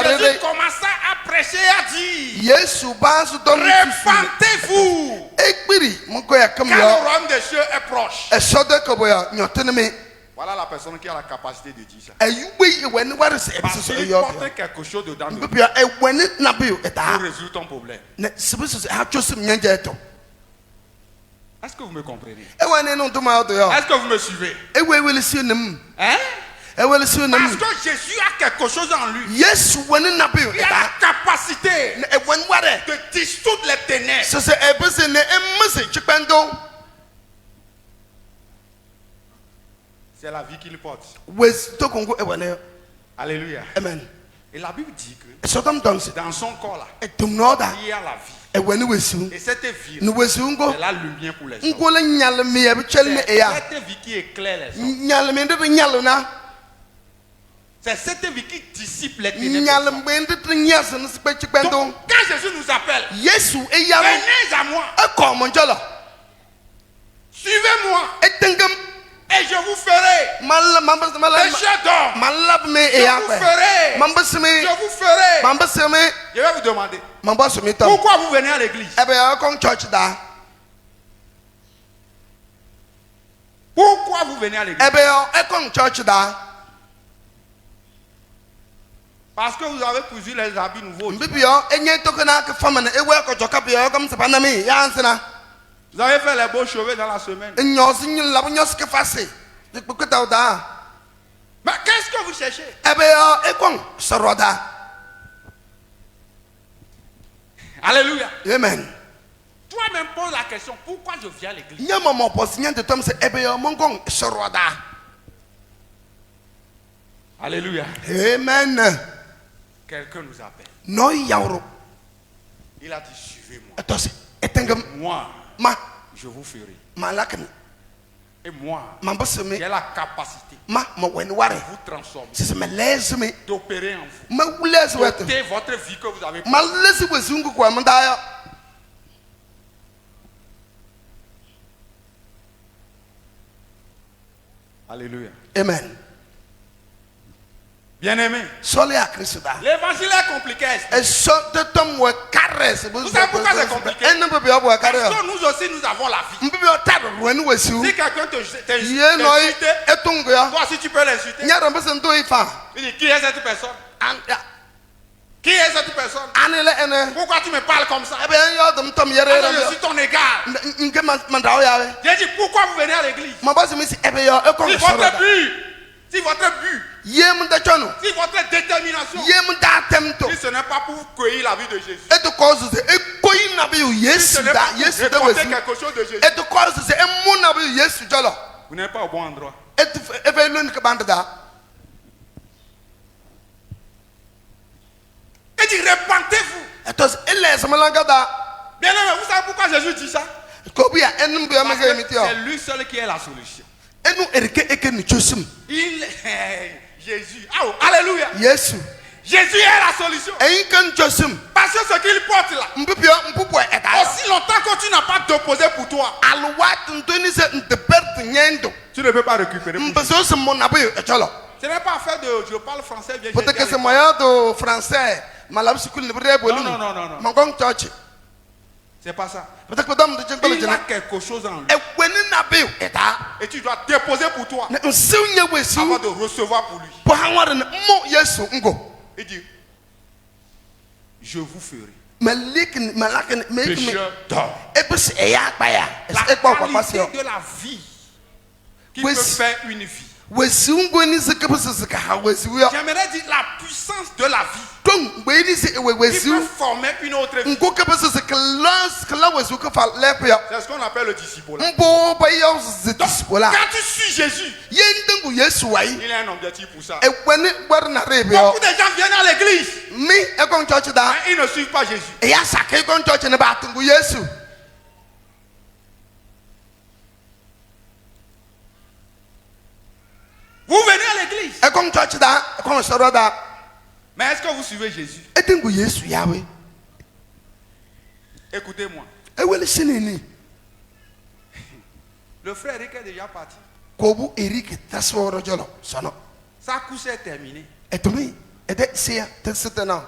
S1: Jésus commença à prêcher et à dire, répentez-vous, car le royaume des cieux est proche. Voilà la personne qui a la capacité de dire ça. Parce qu'il porte quelque chose dedans de lui pour résoudre ton problème. Est-ce que vous me comprenez? Est-ce que vous me suivez? Hein? Parce que Jésus a quelque chose en lui. Il a la capacité de dissoudre les ténèbres. C'est la vie qu'il porte. Alléluia.
S2: Amen.
S1: Et la Bible dit que dans son corps là, il y a la vie. Et cette vie, c'est la lumière pour les hommes. C'est cette vie qui éclaire les hommes. C'est cette vie qui dissipe les ténèbres. Donc, quand Jésus nous appelle, venez à moi, suivez-moi, et je vous ferai péché d'homme. Je vous ferai. Je vais vous demander, pourquoi vous venez à l'église? Pourquoi vous venez à l'église? Parce que vous avez cousu les habits nouveaux. Vous avez fait les beaux cheveux dans la semaine. Mais qu'est-ce que vous cherchez? Alléluia.
S2: Amen.
S1: Toi-même pose la question, pourquoi je viens à l'église? Alléluia.
S2: Amen.
S1: Quelqu'un nous appelle.
S2: No yauro.
S1: Il a dit, suivez-moi.
S2: Moi,
S1: je vous ferai. Et moi, j'ai la capacité de vous transformer, d'opérer en vous, d'ôter votre vie que vous avez. Alléluia.
S2: Amen.
S1: Bien-aimé, l'évangile est compliqué. Vous savez pourquoi c'est compliqué? Parce que nous aussi nous avons la vie. Si quelqu'un t'insulte, toi si tu peux l'insulter, il dit, qui est cette personne? Qui est cette personne? Pourquoi tu me parles comme ça? Je suis ton égal. J'ai dit, pourquoi vous venez à l'église? Si votre but, si votre détermination, si ce n'est pas pour cueillir la vie de Jésus, si ce n'est pas pour récolter quelque chose de Jésus, vous n'êtes pas au bon endroit. Il dit repentez-vous.
S2: etos ile semalangada
S1: Bien aimé, vous savez pourquoi Jésus dit ça?
S2: kobia enum bia
S1: Parce
S2: mega
S1: que
S2: emitio
S1: c'est lui seul qui est la solution.
S2: enu erike eke ni chosum
S1: Jésus. Oh, alléluia.
S2: yesu
S1: Jésus est la solution.
S2: enkan chosum
S1: Parce que ce qu'il porte là,
S2: mbupio mpupo eta
S1: aussi longtemps que tu n'as pas déposé pour toi,
S2: alwat ntoni se ntepert nyendo
S1: tu ne peux pas récupérer.
S2: mbeso se monabe echolo
S1: Ce n'est pas affaire de je parle français bien.
S2: peut-être que c'est moyen de français malab sikul ne bre bolu
S1: Non, non, non, non.
S2: mangong church
S1: C'est pas ça.
S2: peut-être que dam de jengol
S1: Il a
S2: jena
S1: quelque chose en lui.
S2: e weni nabe eta
S1: Et tu dois déposer pour toi
S2: ne nsiwnye wesi
S1: avant de recevoir pour lui.
S2: po hanware ne mo yesu ngo
S1: Il dit, je vous ferai.
S2: malakin
S1: Pécheur d'or.
S2: ebis eya akpaya
S1: La
S2: ekpa papa se
S1: qualité de la vie qui
S2: Oui,
S1: peut
S2: si-
S1: faire une vie.
S2: wesi ngoni se kebis se ka ha wesi yo
S1: J'aimerais dire la puissance de la vie
S2: ton weni se ewe
S1: qui
S2: wesi
S1: peut former une autre vie.
S2: ngo kebis se kala wesi ko fa lepe yo
S1: C'est ce qu'on appelle le disciple.
S2: mbo ba yo se dispola
S1: Quand tu suis Jésus,
S2: yendengu yesu wai
S1: il a un objectif pour ça.
S2: e weni bar na rebe yo
S1: Beaucoup de gens viennent à l'église,
S2: mi e kon church da
S1: mais ils ne suivent pas Jésus.
S2: e ya sake kon church ne ba tungu yesu
S1: Vous venez à l'église,
S2: e kon church da e kon soro da
S1: mais est-ce que vous suivez Jésus?
S2: e tungu yesu yawe
S1: Écoutez-moi.
S2: e wele sinini
S1: Le frère Eric est déjà parti.
S2: kobu erike tasoro jolo sono
S1: Sa course est terminée.
S2: etumi ede sia tesitena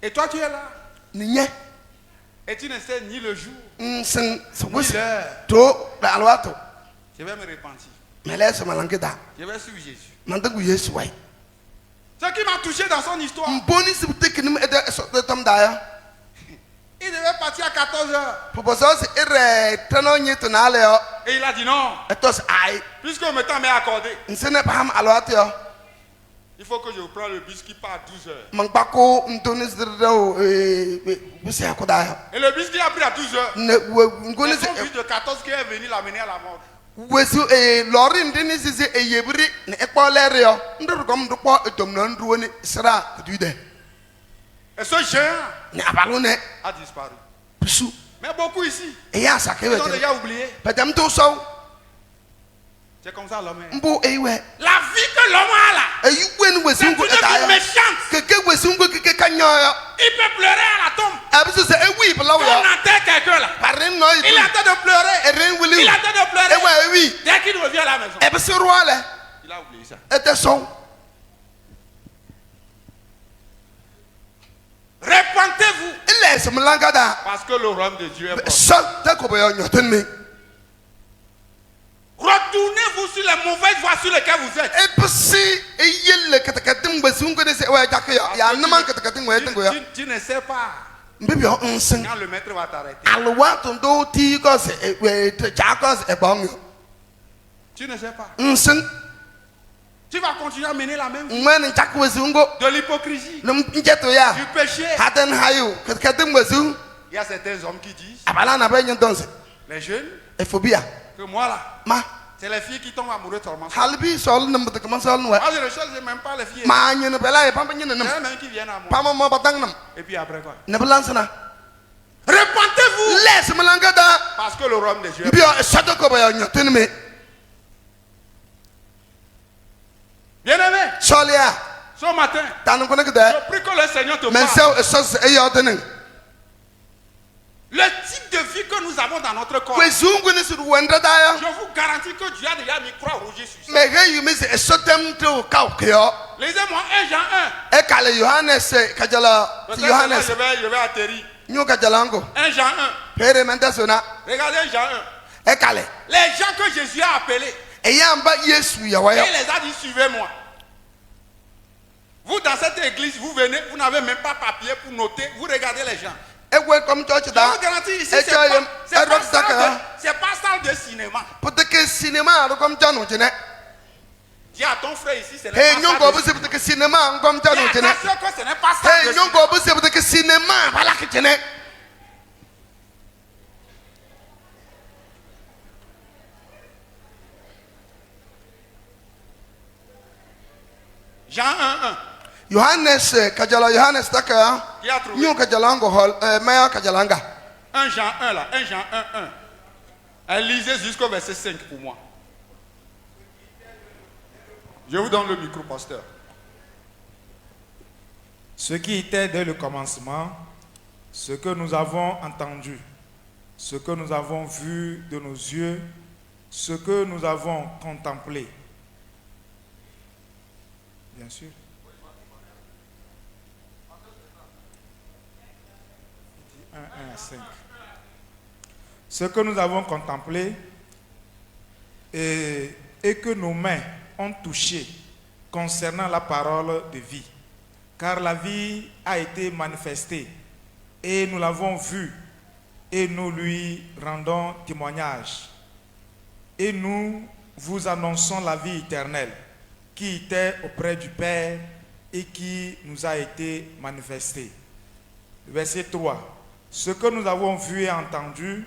S1: Et toi, tu es là.
S2: ninye
S1: Et tu ne sais ni le jour,
S2: nsen
S1: ni
S2: wis
S1: l'heure.
S2: to da alwato
S1: Je vais me repentir.
S2: mele se malangida
S1: Je vais suivre Jésus.
S2: mandagu yesu wai
S1: Ce qui m'a touché dans son histoire,
S2: mboni si tekinim ede so de tam daya
S1: il devait partir à 14h.
S2: proposo se ire tano nyitu na ale yo
S1: Et il a dit non,
S2: etos ai
S1: puisque le temps m'est accordé,
S2: nsene pam alwato yo
S1: il faut que je prenne le bus qui part à 12h.
S2: mangbako ntoni zirdo wisi akoda yo
S1: Et le bus qui a pris à 12h,
S2: ne ngoni
S1: c'est son
S2: se
S1: bus de 14 qui est venu l'amener à la mort.
S2: wesi lori ndini sisi eyebiri ne ekpo lere yo ndur kom du kpo etom na nduo ni sra duide
S1: Et ce géant
S2: ne abalu ne
S1: a disparu.
S2: pisu
S1: Mais beaucoup ici,
S2: eya sake
S1: ils ont
S2: we
S1: déjà oublié.
S2: pedam to so
S1: C'est comme ça l'homme est.
S2: mbo ewe
S1: La vie que l'homme a là,
S2: eywen wesi
S1: c'est une
S2: ngo
S1: vie
S2: etaya
S1: méchante.
S2: keke wesi ngo keke kanyo yo
S1: Il peut pleurer à la tombe.
S2: abisu se ewi belaw
S1: Quand
S2: yo
S1: on enterre quelqu'un là,
S2: parin no
S1: il est en train de pleurer.
S2: erin wili
S1: Il est en train de pleurer.
S2: ewa ewi
S1: Dès qu'il revient à la maison,
S2: ebisu roale
S1: il a oublié ça.
S2: ete so
S1: Repentez-vous.
S2: ile se mlangada
S1: Parce que le royaume de Dieu est proche.
S2: so te ko be yo nyoten mi
S1: Retournez-vous sur les mauvaises voies sur lesquelles vous êtes.
S2: ebisi eyele ketekatim wesi ngo de se wa jakyo ya naman ketekatim wa tengo yo
S1: Tu ne sais pas
S2: mbibi o nsen
S1: quand le maître va t'arrêter.
S2: alwa tondo ti ko se te jakos e bong
S1: Tu ne sais pas.
S2: nsen
S1: Tu vas continuer à mener la même vie.
S2: ngwen jakko wesi ngo
S1: De l'hypocrisie,
S2: num njeto ya
S1: du péché.
S2: haden hayo ketekatim wesi
S1: Il y a certains hommes qui disent,
S2: abala na be nyontonse
S1: les jeunes,
S2: efobia
S1: que moi là,
S2: ma
S1: c'est les filles qui tombent amoureuses seulement.
S2: halbi sol nam de comment sol no
S1: Moi, je ne cherche même pas les filles.
S2: ma nyene bela e pamba nyene
S1: Il y
S2: nam
S1: en a même qui viennent à moi.
S2: pamba mo batang nam
S1: Et puis après quoi?
S2: ne belansana
S1: Repentez-vous.
S2: les mlangada
S1: Parce que le royaume de Dieu est
S2: bio sato ko be yo nyoten mi
S1: bien aimé.
S2: solia
S1: Ce matin,
S2: tan ko ne
S1: je
S2: gda
S1: prie que le Seigneur te
S2: men
S1: parle.
S2: sew sos e yo tenen
S1: Le type de vie que nous avons dans notre corps,
S2: wesi ngo ne sur wenda da yo
S1: je vous garantis que Dieu a déjà mis croix rouge sur ça.
S2: me he yu mi se sotem to ka kyo
S1: Lisez-moi 1 Jean 1.
S2: e kale yohannes kajala
S1: Peut-être
S2: ti
S1: que là,
S2: yohannes
S1: je vais atterrir.
S2: nyu kajala ngo
S1: 1 Jean 1.
S2: pere menta sona
S1: Regardez Jean 1.
S2: e kale
S1: Les gens que Jésus a appelés,
S2: e yamba yesu ya
S1: et
S2: wayo
S1: il les a dit suivez-moi. Vous dans cette église, vous venez, vous n'avez même pas papier pour noter, vous regardez les gens.
S2: e we kom church
S1: Je
S2: da
S1: vous garantis ici,
S2: e
S1: c'est
S2: choyem
S1: pas
S2: e saka
S1: salle de cinéma.
S2: poteke cinema ro kom janu jene
S1: Dis à ton frère ici, ce n'est
S2: he
S1: pas
S2: nyongo
S1: salle
S2: bu
S1: de
S2: se poteke cinema kom
S1: cinéma.
S2: janu
S1: Dis
S2: jene
S1: attention que ce n'est pas salle
S2: he
S1: de cinéma.
S2: nyongo bu se poteke cinema bala ke jene
S1: Jean 1, 1.
S2: yohannes kajala yohannes taka
S1: Il Qui a trouvé?
S2: Nyo kajalango hol maya kajalanga.
S1: 1 Jean 1 là, 1 Jean 1, 1. Elle lisait jusqu'au verset 5 pour moi. Je vous donne le micro, pasteur.
S4: Ce qui était dès le commencement, ce que nous avons entendu, ce que nous avons vu de nos yeux, ce que nous avons contemplé. Bien sûr. 1, 1 à 5. Ce que nous avons contemplé et que nos mains ont touché concernant la parole de vie. Car la vie a été manifestée et nous l'avons vue et nous lui rendons témoignage. Et nous vous annonçons la vie éternelle qui était auprès du Père et qui nous a été manifestée. Verset 3. Ce que nous avons vu et entendu,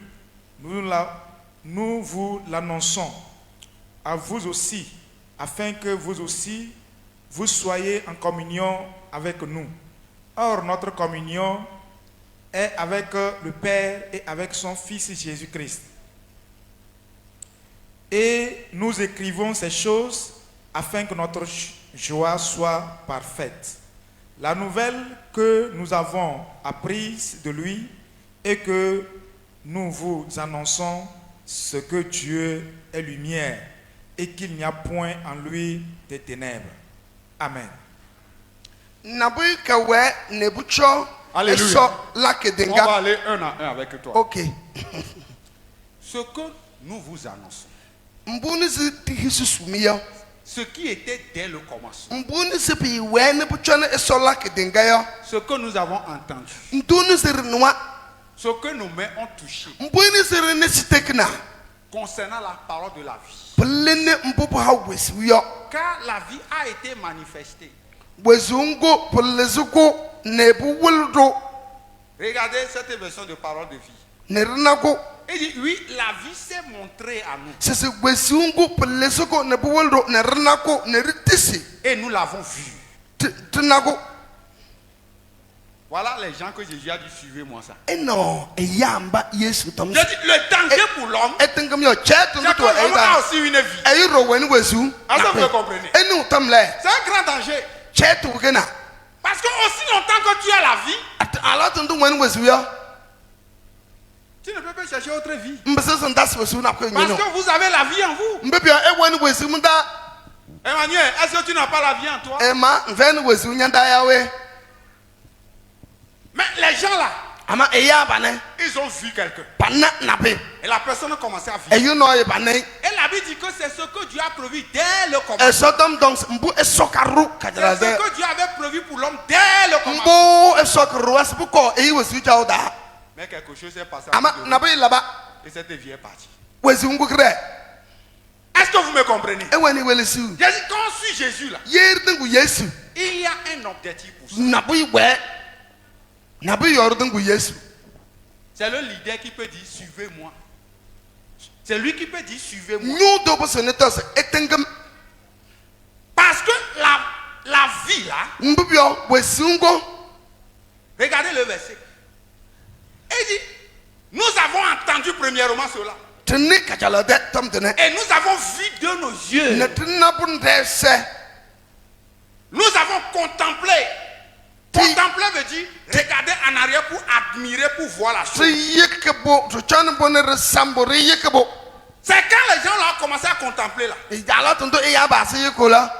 S4: nous vous l'annonçons à vous aussi, afin que vous aussi, vous soyez en communion avec nous. Or, notre communion est avec le Père et avec son Fils Jésus-Christ. Et nous écrivons ces choses afin que notre joie soit parfaite. La nouvelle que nous avons apprise de lui est que nous vous annonçons ce que Dieu est lumière et qu'il n'y a point en lui de ténèbres. Amen.
S2: Nabui kawe nebucho.
S1: Alléluia. On va
S2: Lakedenga.
S1: aller 1 à 1 avec toi.
S2: Ok.
S1: Ce que nous vous annonçons,
S2: Mbunizi tihisusumia.
S1: ce qui était dès le commencement,
S2: Mbunizi pi we nebucho ne esola kedenga yo.
S1: ce que nous avons entendu,
S2: Ndunizi rinwa.
S1: ce que nos mains ont touché
S2: Mbunizi rinesitekna.
S1: concernant la parole de la vie.
S2: Pelene mbubu ha wesiyo.
S1: Car la vie a été manifestée.
S2: Wezungo pelezugo nebu wuldo.
S1: Regardez cette version de parole de vie.
S2: Nerinago.
S1: Il dit, oui, la vie s'est montrée à nous.
S2: Sese wezungo pelezugo nebu wuldo nerinago neritisi.
S1: Et nous l'avons vue.
S2: Tinago.
S1: Voilà les gens que Jésus a dit, suivez-moi ça.
S2: Eno eyamba Yesu tom.
S1: Je dis, le danger pour l'homme,
S2: Etengam yo chetu
S1: c'est que
S2: nduto
S1: l'homme a
S2: eda.
S1: aussi une vie.
S2: Eyiro weni wezu.
S1: Est-ce que vous le comprenez?
S2: Enu tamle.
S1: C'est un grand danger.
S2: Chetu gena.
S1: Parce que aussi longtemps que tu as la vie,
S2: Ala tundu weni wezu yo.
S1: tu ne peux pas chercher autre vie.
S2: Mbese sandas wezu na kwe
S1: Parce
S2: nyino.
S1: que vous avez la vie en vous.
S2: Mbebia e weni wezu munda.
S1: Emmanuel, est-ce que tu n'as pas la vie en toi?
S2: Ema veni wezu nyanda yawe.
S1: Mais les gens là,
S2: Ama eya bane.
S1: ils ont vu quelqu'un.
S2: Pana nabe.
S1: Et la personne a commencé à vivre.
S2: Eyu no e bane.
S1: Et la Bible dit que c'est ce que Dieu a prévu dès le commencement.
S2: Esodom donc mbu esokaru
S1: C'est ce
S2: kajalade.
S1: que Dieu avait prévu pour l'homme dès le commencement.
S2: Mbu esokaru asbuko eyi wezu jawda.
S1: Mais quelque chose s'est passé.
S2: Ama nabe laba.
S1: Et cette vie est partie.
S2: Wezu ngukre.
S1: Est-ce que vous me comprenez?
S2: E weni welesu.
S1: J'ai dit, quand on suit Jésus là,
S2: Yerdengu Yesu.
S1: il y a un objectif pour ça.
S2: Nabu we. Nabu yordengu Yesu.
S1: C'est le leader qui peut dire, suivez-moi. C'est lui qui peut dire, suivez-moi.
S2: Nous devons se netos etengam.
S1: Parce que la vie là,
S2: Mbubio wesungo.
S1: regardez le verset. Il dit, nous avons entendu premièrement cela.
S2: Tene kajalade tam tene.
S1: Et nous avons vu de nos yeux.
S2: Netina bunde se.
S1: Nous avons contemplé. Contempler veut dire regarder en arrière pour admirer, pour voir la chose.
S2: Yekebo, to chan bonne resambo re yekebo.
S1: C'est quand les gens là ont commencé à contempler là.
S2: E jala tondo e ya ba se yekola.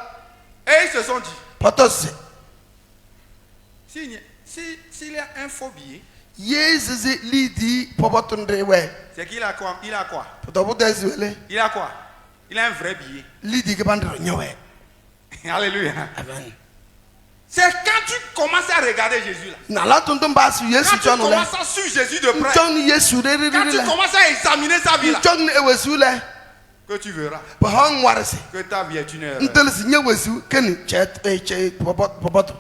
S1: Et ils se sont dit,
S2: Potos.
S1: s'il y a un faux billet,
S2: Yezeze lidi popotunde we.
S1: c'est qu'il a quoi? Il a quoi?
S2: Potobo deswele.
S1: Il a quoi? Il a un vrai billet.
S2: Lidi ke bandro nyowe.
S1: Alléluia.
S2: Amen.
S1: C'est quand tu commences à regarder Jésus là.
S2: Na la tondo ba su
S1: Quand
S2: Yesu
S1: tu
S2: chon le.
S1: commences à suivre Jésus de près.
S2: Chon Yesu re re
S1: Quand tu
S2: re.
S1: commences à examiner sa vie là.
S2: Chon e wesu le.
S1: Que tu verras
S2: Ba hon warse.
S1: que ta vie est une erreur.
S2: Ntel si nye wesu ken chet e che popot.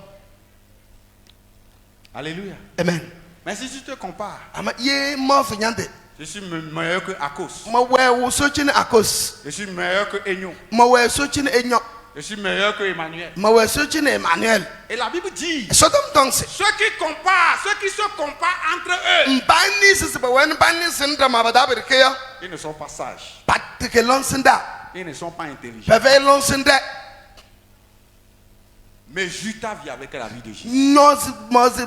S1: Alléluia.
S2: Amen.
S1: Mais si tu te compares,
S2: Ama ye mo fenyande.
S1: je suis meilleur que Akos.
S2: Ma we wo so chine akos.
S1: Je suis meilleur que Enyo.
S2: Ma we so chine enyo.
S1: Je Je suis meilleur que Emmanuel.
S2: ma we so chi na Emmanuel
S1: Et la Bible dit,
S2: so dom tong se
S1: ceux qui se comparent entre eux,
S2: mbani se ba wen bani sin da ma ba da ber ke ya
S1: ils ne sont pas sages.
S2: pat ke lon sin da
S1: Ils ne sont pas intelligents.
S2: pe ve lon sin da
S1: Mesure ta vie avec la vie de Jésus.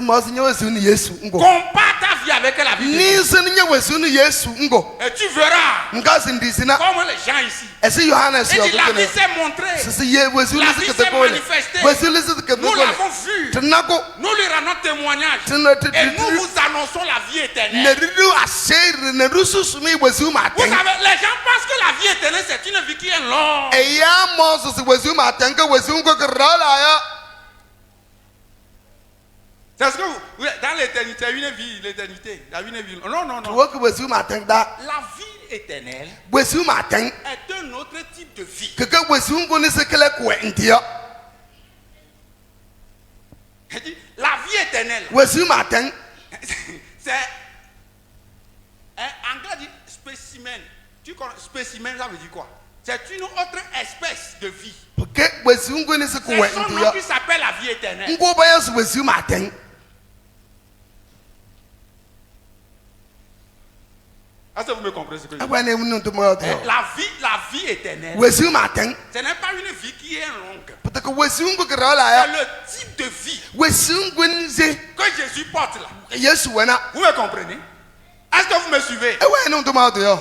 S2: moz nyewe su ni Yesu ngo
S1: Compare ta vie avec la vie de
S2: ni
S1: Jésus.
S2: sin nyewe su ni Yesu ngo
S1: Et tu verras
S2: nga sin di sina
S1: comme les gens ici.
S2: ese Yohana
S1: Et
S2: yo
S1: dit, la vie
S2: ne
S1: s'est montrée.
S2: se ye we su
S1: La
S2: ni
S1: vie
S2: se
S1: s'est
S2: ke ko le
S1: manifestée.
S2: we su ni se ke
S1: Nous
S2: ko
S1: l'avons
S2: le
S1: vu.
S2: tnako
S1: Nous lui rendons témoignage. Et
S2: tnako
S1: nous vous annonçons la vie
S2: ne
S1: éternelle.
S2: ridu asher ne rusu sumi we su ma
S1: Vous
S2: ten
S1: savez, les gens pensent que la vie éternelle, c'est une vie qui est longue.
S2: e ya mo se we su ma ten ke we su ngo ke rola ya
S1: C'est ce que dans l'éternité, une vie, l'éternité. La vie, une vie. Non, non, non.
S2: wo ke we su ma ten da
S1: La vie éternelle
S2: we su ma ten
S1: est un autre type de vie.
S2: ke we su ngo ni se kele ko ntia
S1: Je dis, la vie éternelle,
S2: we su ma ten
S1: c'est en anglais dit spécimen. Tu connais spécimen, ça veut dire quoi? C'est une autre espèce de vie.
S2: ke we su ngo ni se ko
S1: C'est son nom
S2: ntia
S1: qui s'appelle la vie éternelle.
S2: ngo ba ya su we su ma ten
S1: Est-ce que vous me comprenez ce que je dis?
S2: abane mu ntu mo yo
S1: La vie éternelle,
S2: we su ma ten
S1: ce n'est pas une vie qui est longue.
S2: parce que we su ngo ke rola
S1: C'est
S2: ya
S1: le type de vie
S2: we su ngo ni se
S1: que Jésus porte là.
S2: Yesu wana
S1: Vous me comprenez? Est-ce que vous me suivez?
S2: e we ntu mo yo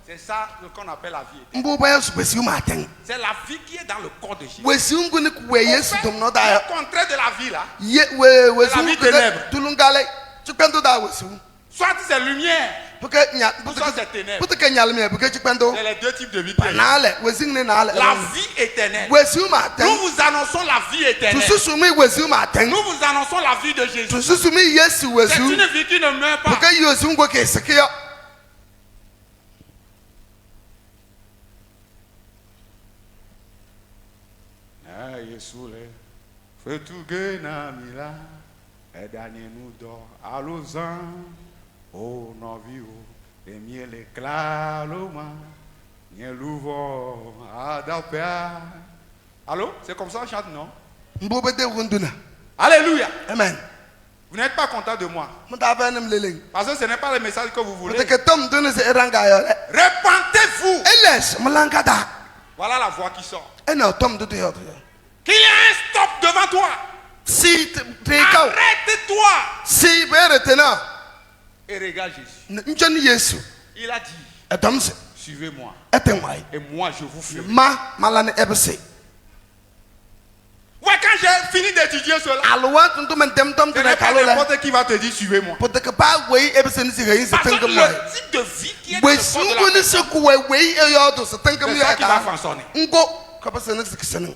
S1: C'est ça ce qu'on appelle la vie éternelle.
S2: ngo ba ya su we su ma ten
S1: C'est la vie qui est dans le corps de Jésus.
S2: we su ngo ni ku we Yesu dum no da ya
S1: Le contraire de la vie là.
S2: ye we
S1: La
S2: su
S1: vie
S2: ngo
S1: ténèbre.
S2: tulungale chukpendo da we su
S1: Soit c'est lumière,
S2: porque nya
S1: soit c'est ténèbres.
S2: porque nyal me porque chukpendo
S1: C'est les deux types de vie. qu'il y a.
S2: panale we sing ni na
S1: La vie éternelle.
S2: we su ma ten
S1: Nous vous annonçons la vie éternelle.
S2: tu su mi we su ma ten
S1: Nous vous annonçons la vie de Jésus.
S2: tu su mi Yesu we
S1: C'est
S2: su
S1: une vie qui ne meurt pas.
S2: porque Yesu ngo ke sekia
S1: Ah, Yesule, fais tout gagner mila, et dernier nous dort à l'ozan, oh novio, et miel éclat l'oma, n'y l'ouvre à d'apia. Allô, c'est comme ça on chante, non?
S2: mbobe de wunduna
S1: Alléluia.
S2: amen
S1: Vous n'êtes pas content de moi,
S2: mta ba nem leleng
S1: parce que ce n'est pas le message que vous voulez.
S2: parce que tom dune se eranga yo
S1: Repentez-vous.
S2: eles mlankada
S1: Voilà la voix qui sort.
S2: ena tom de yo
S1: Qu'il y a un stop devant toi.
S2: si te ka
S1: Arrête-toi
S2: si bere tena
S1: et regarde Jésus.
S2: njani Yesu
S1: Il a dit,
S2: etom se
S1: suivez-moi
S2: etenwai
S1: et moi je vous ferai.
S2: malane ebse
S1: Ouais, quand j'ai fini d'étudier cela,
S2: alwa tuntu men dem tom
S1: ce
S2: de
S1: n'est pas
S2: kalole
S1: n'importe qui va te dire suivez-moi.
S2: parce que pa wei ebse ni se gain se
S1: Parce que
S2: tengam
S1: le
S2: moi
S1: type de vie qui est dans
S2: we
S1: le corps de
S2: sungu
S1: la
S2: ni se
S1: personne,
S2: ku wei e yo do se tengam
S1: c'est
S2: yo
S1: ça qui va
S2: ka
S1: fonctionner.
S2: ngo ka pa se ne se kisene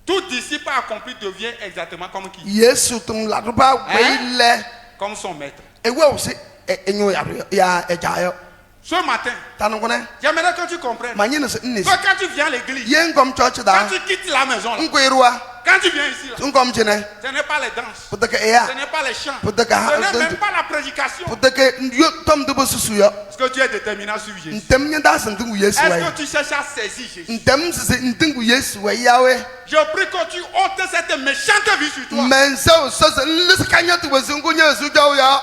S1: Tout disciple accompli devient exactement comme qui?
S2: Yesu tum la do ba wei le
S1: Comme son maître.
S2: e we o se enyo ya e jayo
S1: Ce matin,
S2: tanu kone
S1: j'aimerais que tu comprennes que
S2: manyi ne se ni
S1: quand tu viens à l'église,
S2: yen gom church
S1: quand
S2: da
S1: tu quittes la maison, là,
S2: ngo irwa
S1: quand tu viens ici, là,
S2: ngom chene
S1: ce n'est pas les danses,
S2: parce que ya
S1: ce n'est pas les chants,
S2: Peut-être que-
S1: ce n'est même pas la prédication.
S2: parce que yo tom de bosusu yo
S1: Est-ce que tu es déterminé à suivre Jésus?
S2: ntem nya da sentu Yesu wai
S1: Est-ce que tu cherches à saisir Jésus?
S2: ntem se ntingu Yesu wai yawe
S1: Je prie que tu ôtes cette méchante vie sur toi.
S2: men so se le kanya tu wesungu nya su jaw ya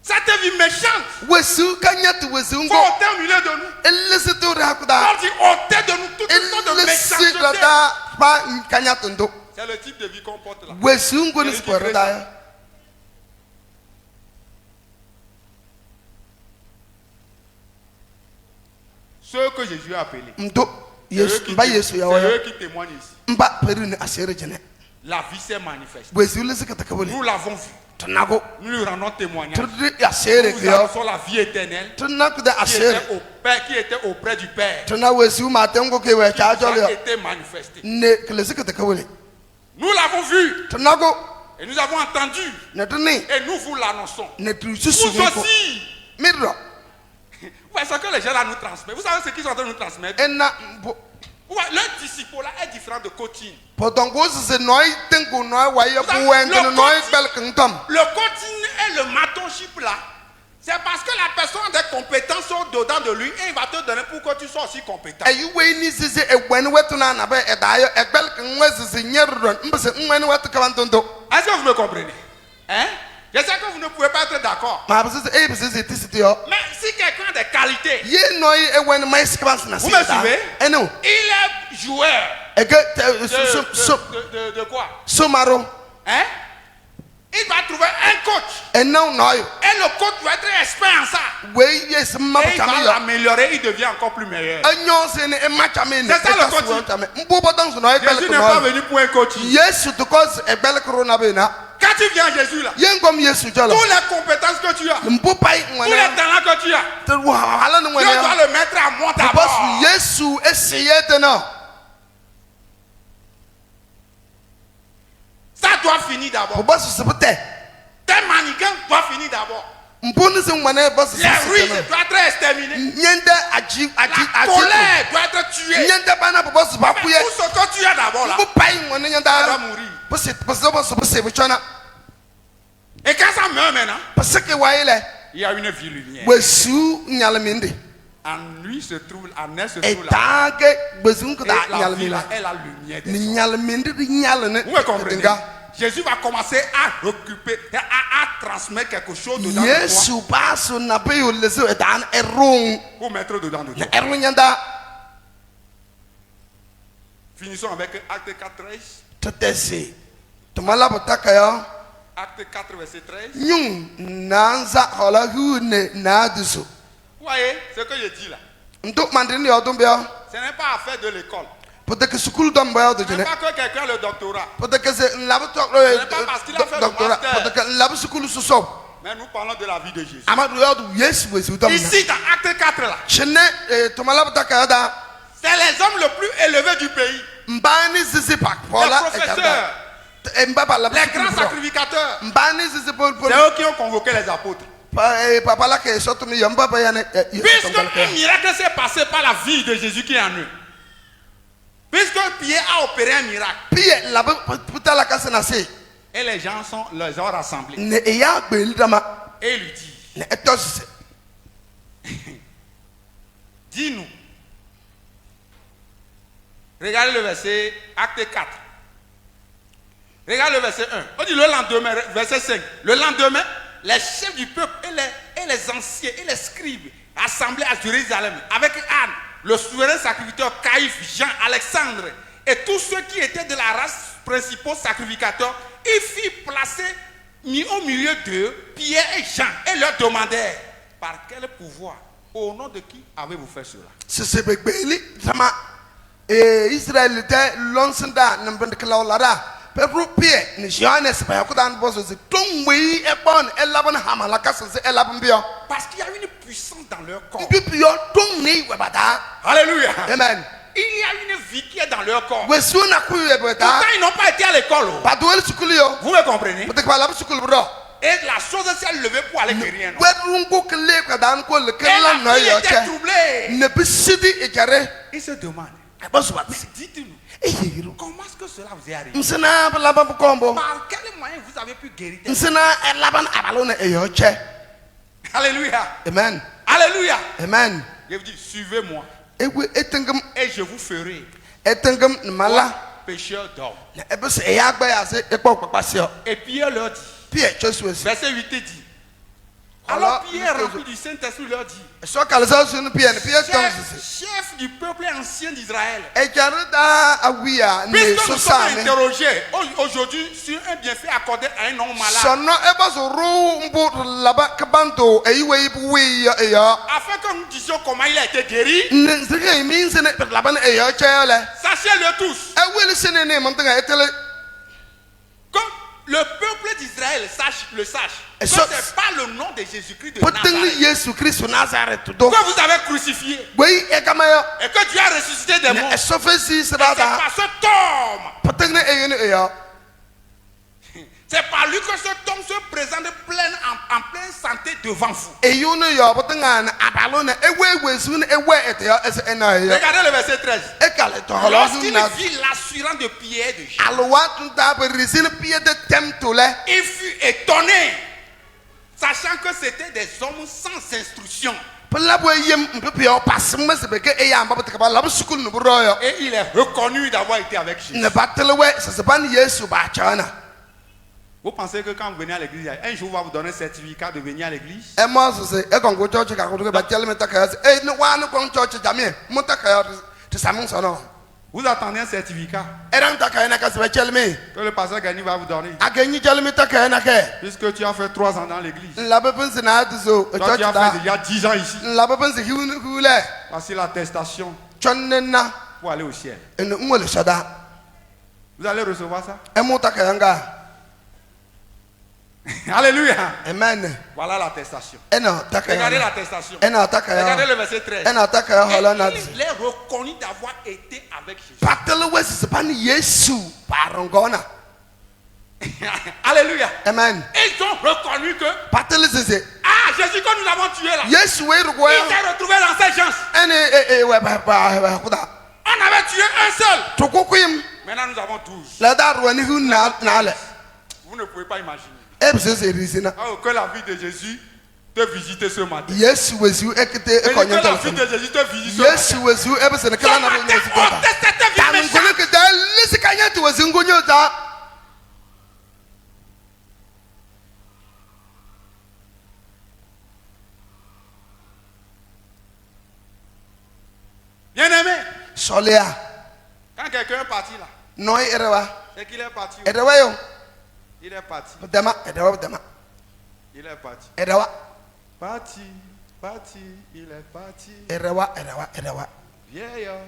S1: Cette vie méchante,
S2: wesu kanya tu wesungu
S1: faut ôter au milieu de nous.
S2: elle se tu rakuda
S1: Quand tu ôter de nous toute sorte de
S2: elle se
S1: méchanceté.
S2: da pa kanya tundo
S1: C'est le type de vie qu'on porte là.
S2: wesungu ni sport da
S1: Ceux que Jésus a appelés.
S2: ndo
S1: C'est eux
S2: Yesu
S1: qui
S2: mba
S1: té-
S2: Yesu
S1: c'est
S2: ya wa
S1: eux qui témoignent ici.
S2: mba perune asere jene
S1: La vie s'est manifestée.
S2: wesu le se katakabole
S1: Nous l'avons vu.
S2: tunago
S1: Nous lui rendons témoignage.
S2: tudi asere
S1: Nous
S2: yo
S1: annonçons la vie éternelle
S2: tunaku da
S1: qui
S2: asere
S1: était au Père, qui était auprès du Père.
S2: tuna wesu ma tengo ke we
S1: Qui
S2: cha
S1: nous a
S2: jole
S1: été manifestée.
S2: ne kele se katakabole
S1: Nous l'avons vu
S2: tunago
S1: et nous avons entendu
S2: ne tuni
S1: et nous vous l'annonçons.
S2: ne tu susu
S1: Vous aussi.
S2: mirro
S1: Vous voyez ce que les gens là nous transmettent. Vous savez ce qu'ils sont en train de nous transmettre?
S2: ena
S1: Ouais, le disciple là est différent de coaching.
S2: potongo se noi tengo noi wa ya
S1: Vous savez,
S2: buwen
S1: le
S2: no noi
S1: coach-
S2: bel kingdom
S1: Le coaching et le matonship là, C'est parce que la personne a des compétences au-dedans de lui et il va te donner pour que tu sois aussi compétent.
S2: ayi we ni sisi egben wetu na na be edayo egbel nwe sisi nyerron mbese nwe ni wetu kabantondo.
S1: Est-ce que vous me comprenez? Hein? Je sais que vous ne pouvez pas être d'accord.
S2: Ma bese e bese tisiti yo.
S1: Mais si quelqu'un a des qualités,
S2: Ye no yi egwen mai skabans na
S1: vous me suivez?
S2: Eno.
S1: Il est joueur
S2: Ege
S1: de quoi?
S2: Somaro.
S1: Hein? Il va trouver un coach.
S2: Eno no yo.
S1: Et le coach va être expert en ça.
S2: We yes
S1: Et
S2: mabu
S1: il va
S2: chami yo.
S1: l'améliorer, il devient encore plus meilleur.
S2: Enyo se ne e macha me ne.
S1: C'est ça le coaching.
S2: Mbobo dans no egbel
S1: Jésus n'est pas venu pour un coaching.
S2: Yesu to cause egbel corona be na.
S1: Quand tu viens à Jésus là,
S2: Yen kom Yesu jalo.
S1: toutes les compétences que tu as,
S2: Mbo pai
S1: tous
S2: ngwana.
S1: les talents que tu as,
S2: Te wahala no
S1: Dieu
S2: ngwana.
S1: doit le mettre à moi
S2: Parce
S1: d'abord.
S2: Yesu essayait de non.
S1: Ça doit finir d'abord.
S2: Boss se peut-être.
S1: Tes mannequins doivent finir d'abord.
S2: Mboni se ngwana boss se.
S1: Les ruses doivent être exterminés.
S2: Nyende aji
S1: La colère doit être tuée.
S2: Nyende bana boss ba
S1: Mais
S2: kuye.
S1: tout ce que tu as d'abord là,
S2: Mbo pai ngwana
S1: ça
S2: nyanda.
S1: doit mourir.
S2: Boss se bchona.
S1: Et quand ça meurt maintenant,
S2: Parce que waile.
S1: il y a une vie lumière.
S2: Wesu nyalaminde.
S1: En lui se trouve, en elle se trouve la
S2: Etage bezun ko
S1: et
S2: da
S1: la vie
S2: nyalaminde.
S1: là est la lumière des
S2: Ni
S1: hommes.
S2: nyalaminde di nyalane.
S1: Vous me comprenez? Jésus va commencer à occuper, à transmettre quelque chose dedans de toi
S2: Yesu baso na pe yo leso etan erung.
S1: pour mettre dedans de
S2: Na
S1: toi.
S2: erung nyanda.
S1: Finissons avec Acte 4, 13.
S2: Totesi. Tumala botaka yo.
S1: Acte 4, verset 13.
S2: Nyung nanza hola hu ne na duso.
S1: Vous voyez ce que je dis là?
S2: Ndok mandini yo dumbia.
S1: Ce n'est pas affaire de l'école.
S2: Peut-être que school dumbia de
S1: Ce n'est
S2: jene.
S1: pas que quelqu'un a le doctorat.
S2: Peut-être que c'est labo tok
S1: pas parce qu'il a fait le
S2: doctorat.
S1: master.
S2: Peut-être que labo school soso.
S1: Mais nous parlons de la vie de Jésus.
S2: Amadu yo du Yesu wesu dum.
S1: Ici, dans Acte 4, là,
S2: Chene tumala botaka yo da.
S1: c'est les hommes les plus élevés du pays.
S2: Mbani zizi pak
S1: Les
S2: pola
S1: professeurs,
S2: Mbaba la
S1: les grands sacrificateurs.
S2: Mbani zizi pol pol.
S1: C'est eux qui ont convoqué les apôtres.
S2: Papa la ke soto mi yo mbaba ya ne.
S1: Puisque un miracle s'est passé par la vie de Jésus qui est en eux. Puisque Pierre a opéré un miracle.
S2: Pie labo putala kasena se.
S1: Et les gens les ont rassemblés.
S2: Ne eya gbeli dama.
S1: Et il lui dit,
S2: Ne etos.
S1: dis-nous. Regardez le verset, Acte 4. Regarde le verset 1. On dit le lendemain, verset 5. Le lendemain, les chefs du peuple et les anciens et les scribes assemblés à Jérusalem avec Anne, le souverain sacrificateur Caïphe, Jean, Alexandre et tous ceux qui étaient de la race principaux sacrificateurs, ils firent placer au milieu d'eux Pierre et Jean et leur demandèrent par quel pouvoir, au nom de qui avez-vous fait cela?
S2: Se begbeli sama Israel te lonsenda nambend klawlara. Pedro Pierre ni Johannes pa yakudan bozo se tongwe e bon elabon hamala kasase elabon bio.
S1: Parce qu'il y a une puissance dans leur corps.
S2: Depuis yo tongni webata.
S1: Alléluia.
S2: Amen.
S1: Il y a une vie qui est dans leur corps.
S2: Wesu na ku webata.
S1: Pourtant, ils n'ont pas été à l'école.
S2: Pas douel sukuli yo.
S1: Vous me comprenez?
S2: Peut-être pas la sukul bro.
S1: Et la chose s'est levée pour aller guérir.
S2: Wedrungu kle kwadan ko le
S1: Et
S2: kala no
S1: la fille
S2: yo
S1: était
S2: che.
S1: troublée.
S2: Ne bisidi e jare.
S1: Il se demande,
S2: Bozo wat.
S1: dites-nous,
S2: Eyiru.
S1: comment est-ce que cela vous est arrivé?
S2: Msena laba kombo.
S1: Par quel moyen vous avez pu guérir?
S2: Msena elaban abalone e yo che.
S1: Alléluia.
S2: Amen.
S1: Alléluia.
S2: Amen.
S1: Je vous dis, suivez-moi
S2: Ewe etengam
S1: et je vous ferai
S2: etengam mala.
S1: pécheur d'hommes.
S2: Na ebe se ya gba ya se epo papasio.
S1: Et Pierre leur dit,
S2: Pierre Joshua se.
S1: verset 8 dit,
S2: Alors,
S1: alors Pierre, rempli du Saint-Esprit, leur dit,
S2: So kalza so no Pierre Pierre tonse.
S1: chef du peuple ancien d'Israël,
S2: E jaruda awia ne
S1: puisque
S2: so
S1: nous sommes
S2: same.
S1: interrogés aujourd'hui sur un bienfait accordé à un homme malade,
S2: Sono ebe so ru mbu laba kabanto eyiwe ibuwi ya.
S1: afin que nous disions comment il a été guéri,
S2: Nzige mi nsene laban e yo che le.
S1: sachez-le tous,
S2: E wele sene ne montenga etele.
S1: que le peuple d'Israël sache que
S2: Et ça-
S1: c'est pas le nom de Jésus-Christ de
S2: Poteng
S1: Nazareth
S2: Yesu Christ Nazareth do.
S1: que vous avez crucifié
S2: Wei e kama yo.
S1: et que Dieu a ressuscité des morts.
S2: Ne sofesi
S1: C'est
S2: srada.
S1: par cet homme,
S2: Poteng ne eyene e yo.
S1: c'est par lui que cet homme se présente en pleine santé devant vous.
S2: Eyune yo potenga na abalone ewe wesu ne ewe ete yo ese ena yo.
S1: Regardez le verset 13.
S2: E kale to holo
S1: Lorsqu'il
S2: na
S1: vit l'assurance de Pierre et de Jean,
S2: alwa tunta be risine pie de temtole.
S1: il fut étonné. Sachant que c'était des hommes sans instruction. Et il est reconnu d'avoir été avec Jésus. Vous pensez que quand vous venez à l'église, un jour on va vous donner un certificat de venir à l'église? Vous attendez un certificat que le pasteur Gagny va vous donner. Puisque tu as fait 3 ans dans l'église. Toi, tu as fait déjà 10 ans ici. Voici l'attestation pour aller au ciel. Vous allez recevoir ça? Alléluia.
S2: Amen.
S1: Voilà l'attestation.
S2: Regardez
S1: Regardez l'attestation. Regardez le verset 13. Et il est reconnu d'avoir été avec Jésus. Alléluia.
S2: Amen.
S1: Et ils ont reconnu que Jésus que nous avons tué là, il s'est retrouvé dans cette chance. On avait tué un seul. Maintenant nous avons 12. Vous ne pouvez pas imaginer que la vie de Jésus te visite ce matin. Et que la vie de Jésus te visite ce matin. Bien aimé, quand quelqu'un est parti là, c'est qu'il est parti. Il est parti. Il est parti. Parti, il est parti. Vieillard,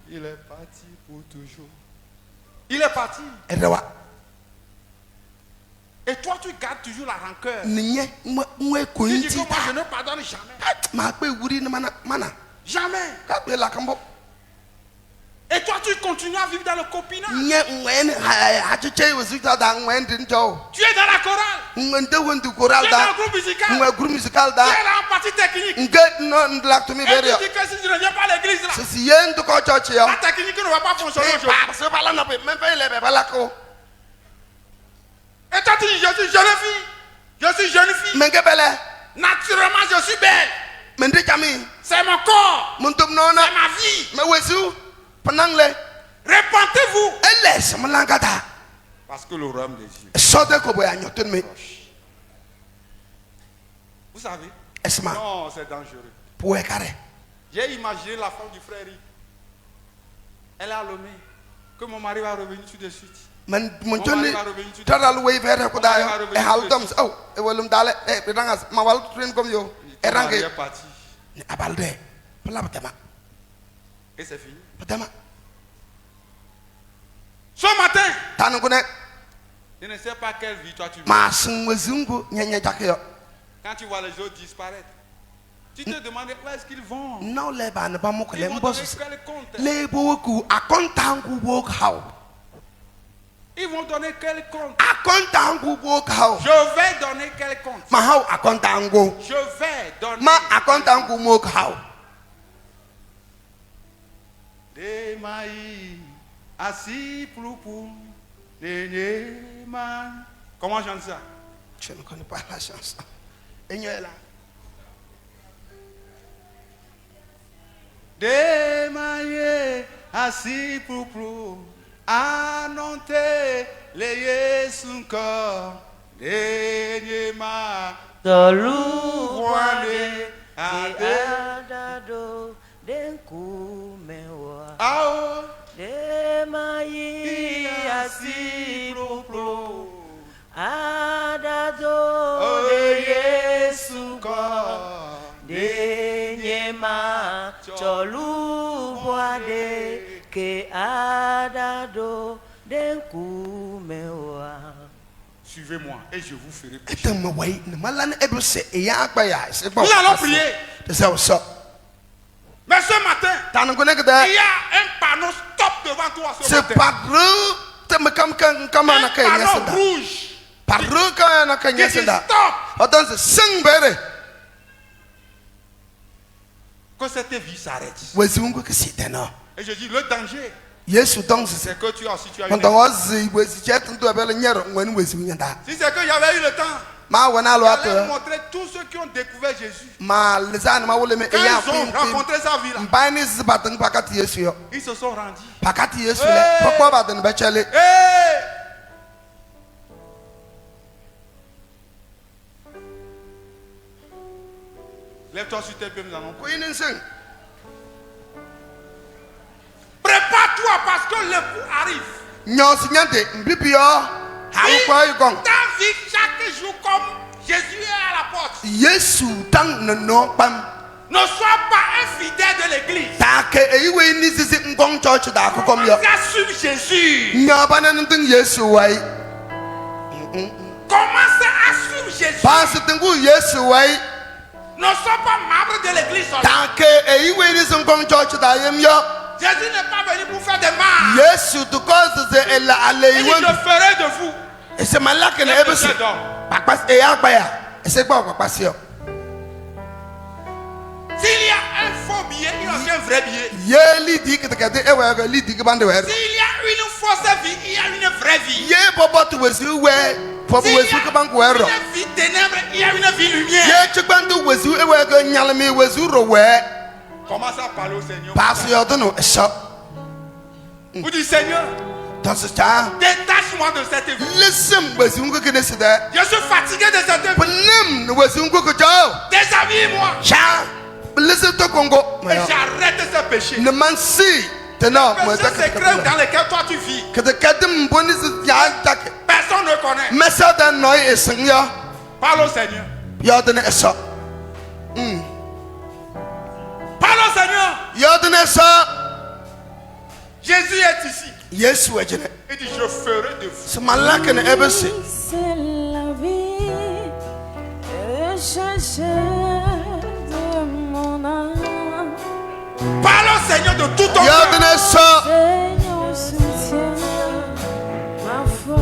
S1: il est parti pour toujours. Il est parti. Et toi, tu gardes toujours la rancœur. Tu dis que moi, je ne pardonne jamais. Jamais. Et toi, tu continues à vivre dans le copinage. Tu es dans la chorale. Tu es dans le groupe musical. Tu es là en partie technique. Et tu dis que si tu ne viens pas à l'église là, la technique ne va pas fonctionner aujourd'hui. Et toi, tu dis, je suis jeune fille. Naturellement, je suis belle. C'est mon corps. C'est ma vie. Répentez-vous. Parce que le royaume des cieux est proche. Vous savez? Non, c'est dangereux. J'ai imaginé la femme du frère Rick. Elle a allumé que mon mari va revenir tout de suite. Mon mari va revenir tout de suite. Il est parti. Et c'est fini. Ce matin, je ne sais pas quelle vie toi tu vis. Quand tu vois les autres disparaître, tu te demandes où est-ce qu'ils vont. Ils vont donner quel compte. Ils vont donner quel compte. Je vais donner quel compte. Je vais donner. Des maïs assis pour comment je chante ça?
S2: Je ne connais pas la chanson.
S1: Des maïs assis pour annoncer les son corps. Des maïs Ao de mai assim pro adado de Yesu ko de nyema cholu boade ke adado de kumewa. Suivez-moi et je vous ferai prier. Nous allons prier. Mais ce matin, il y a un panneau stop devant toi. Un panneau rouge qui dit stop. Que cette vie s'arrête. Et je dis le danger. C'est que tu as, si tu as eu si c'est qu'il y avait eu le temps
S2: ma wana lo
S1: J'allais
S2: ato
S1: montrer tous ceux qui ont découvert Jésus.
S2: ma lezan ma wole me
S1: Quand
S2: eya
S1: ils ont rencontré sa vie là,
S2: mbani zibatang pakati Yesu yo
S1: ils se sont rendus.
S2: pakati Yesu
S1: Hey!
S2: le pokwa baden bechele
S1: Hey! Lève-toi sur tes pieds, nous allons.
S2: kuinin sing
S1: Prépare-toi parce que l'époux arrive.
S2: nyosi nyante mbibio hawo kwa yukong
S1: Ta vie chaque jour comme Jésus est à la porte.
S2: Yesu tang no pam
S1: Ne sois pas un fidèle de l'église.
S2: ta ke eyiwe ni sisi ngong church da ko kom yo
S1: Commence à suivre Jésus.
S2: nyabana ntung Yesu wai
S1: Commence à suivre Jésus.
S2: pas tungu Yesu wai
S1: Ne sois pas membre de l'église seulement.
S2: ta ke eyiwe ni ngong church da yem yo
S1: Jésus n'est pas venu pour faire des mal.
S2: Yesu to cause the ela
S1: Il dit,
S2: aleiwen
S1: je ferai de vous
S2: ese malaka na
S1: des
S2: ebesi
S1: pécheurs d'hommes.
S2: papas eya gbaya ese gba papas yo
S1: S'il y a un faux billet, il y a aussi un vrai billet.
S2: ye lidi kitakade ewe ga lidi ke bande wer
S1: S'il y a une fausse vie, il y a une vraie vie.
S2: ye bobo to wesi we bobo
S1: S'il y
S2: wesi ke bang
S1: a
S2: wer
S1: une vie ténèbre, il y a une vie lumière.
S2: ye chigbandu wesi ewe ga nyalmi wesi ro we
S1: Commence à parler au Seigneur.
S2: pas yo dono eso
S1: Vous dites, Seigneur,
S2: dans ce temps
S1: détache-moi de cette vie.
S2: listen wesi ngo kene sida
S1: Je suis fatigué de cette vie.
S2: penem no wesi ngo ko jo
S1: Déshabille-moi.
S2: cha listen to kongo
S1: Et j'arrête ce péché.
S2: ne man si tena mo
S1: Péché secret dans lequel toi tu vis.
S2: kete kadem boni si ya tak
S1: Personne ne connaît.
S2: mesa da noy esen yo
S1: Parle au Seigneur.
S2: yo dene eso
S1: Parle au Seigneur.
S2: yo dene eso
S1: Jésus est ici.
S2: Yesu ejene
S1: Il dit, je ferai de vous.
S2: se malaka na ebesi
S5: C'est la vie que je cherche de mon âme.
S1: Parle au Seigneur de tout ton
S2: yo
S1: cœur.
S2: dene eso
S5: Seigneur, soutiens ma foi.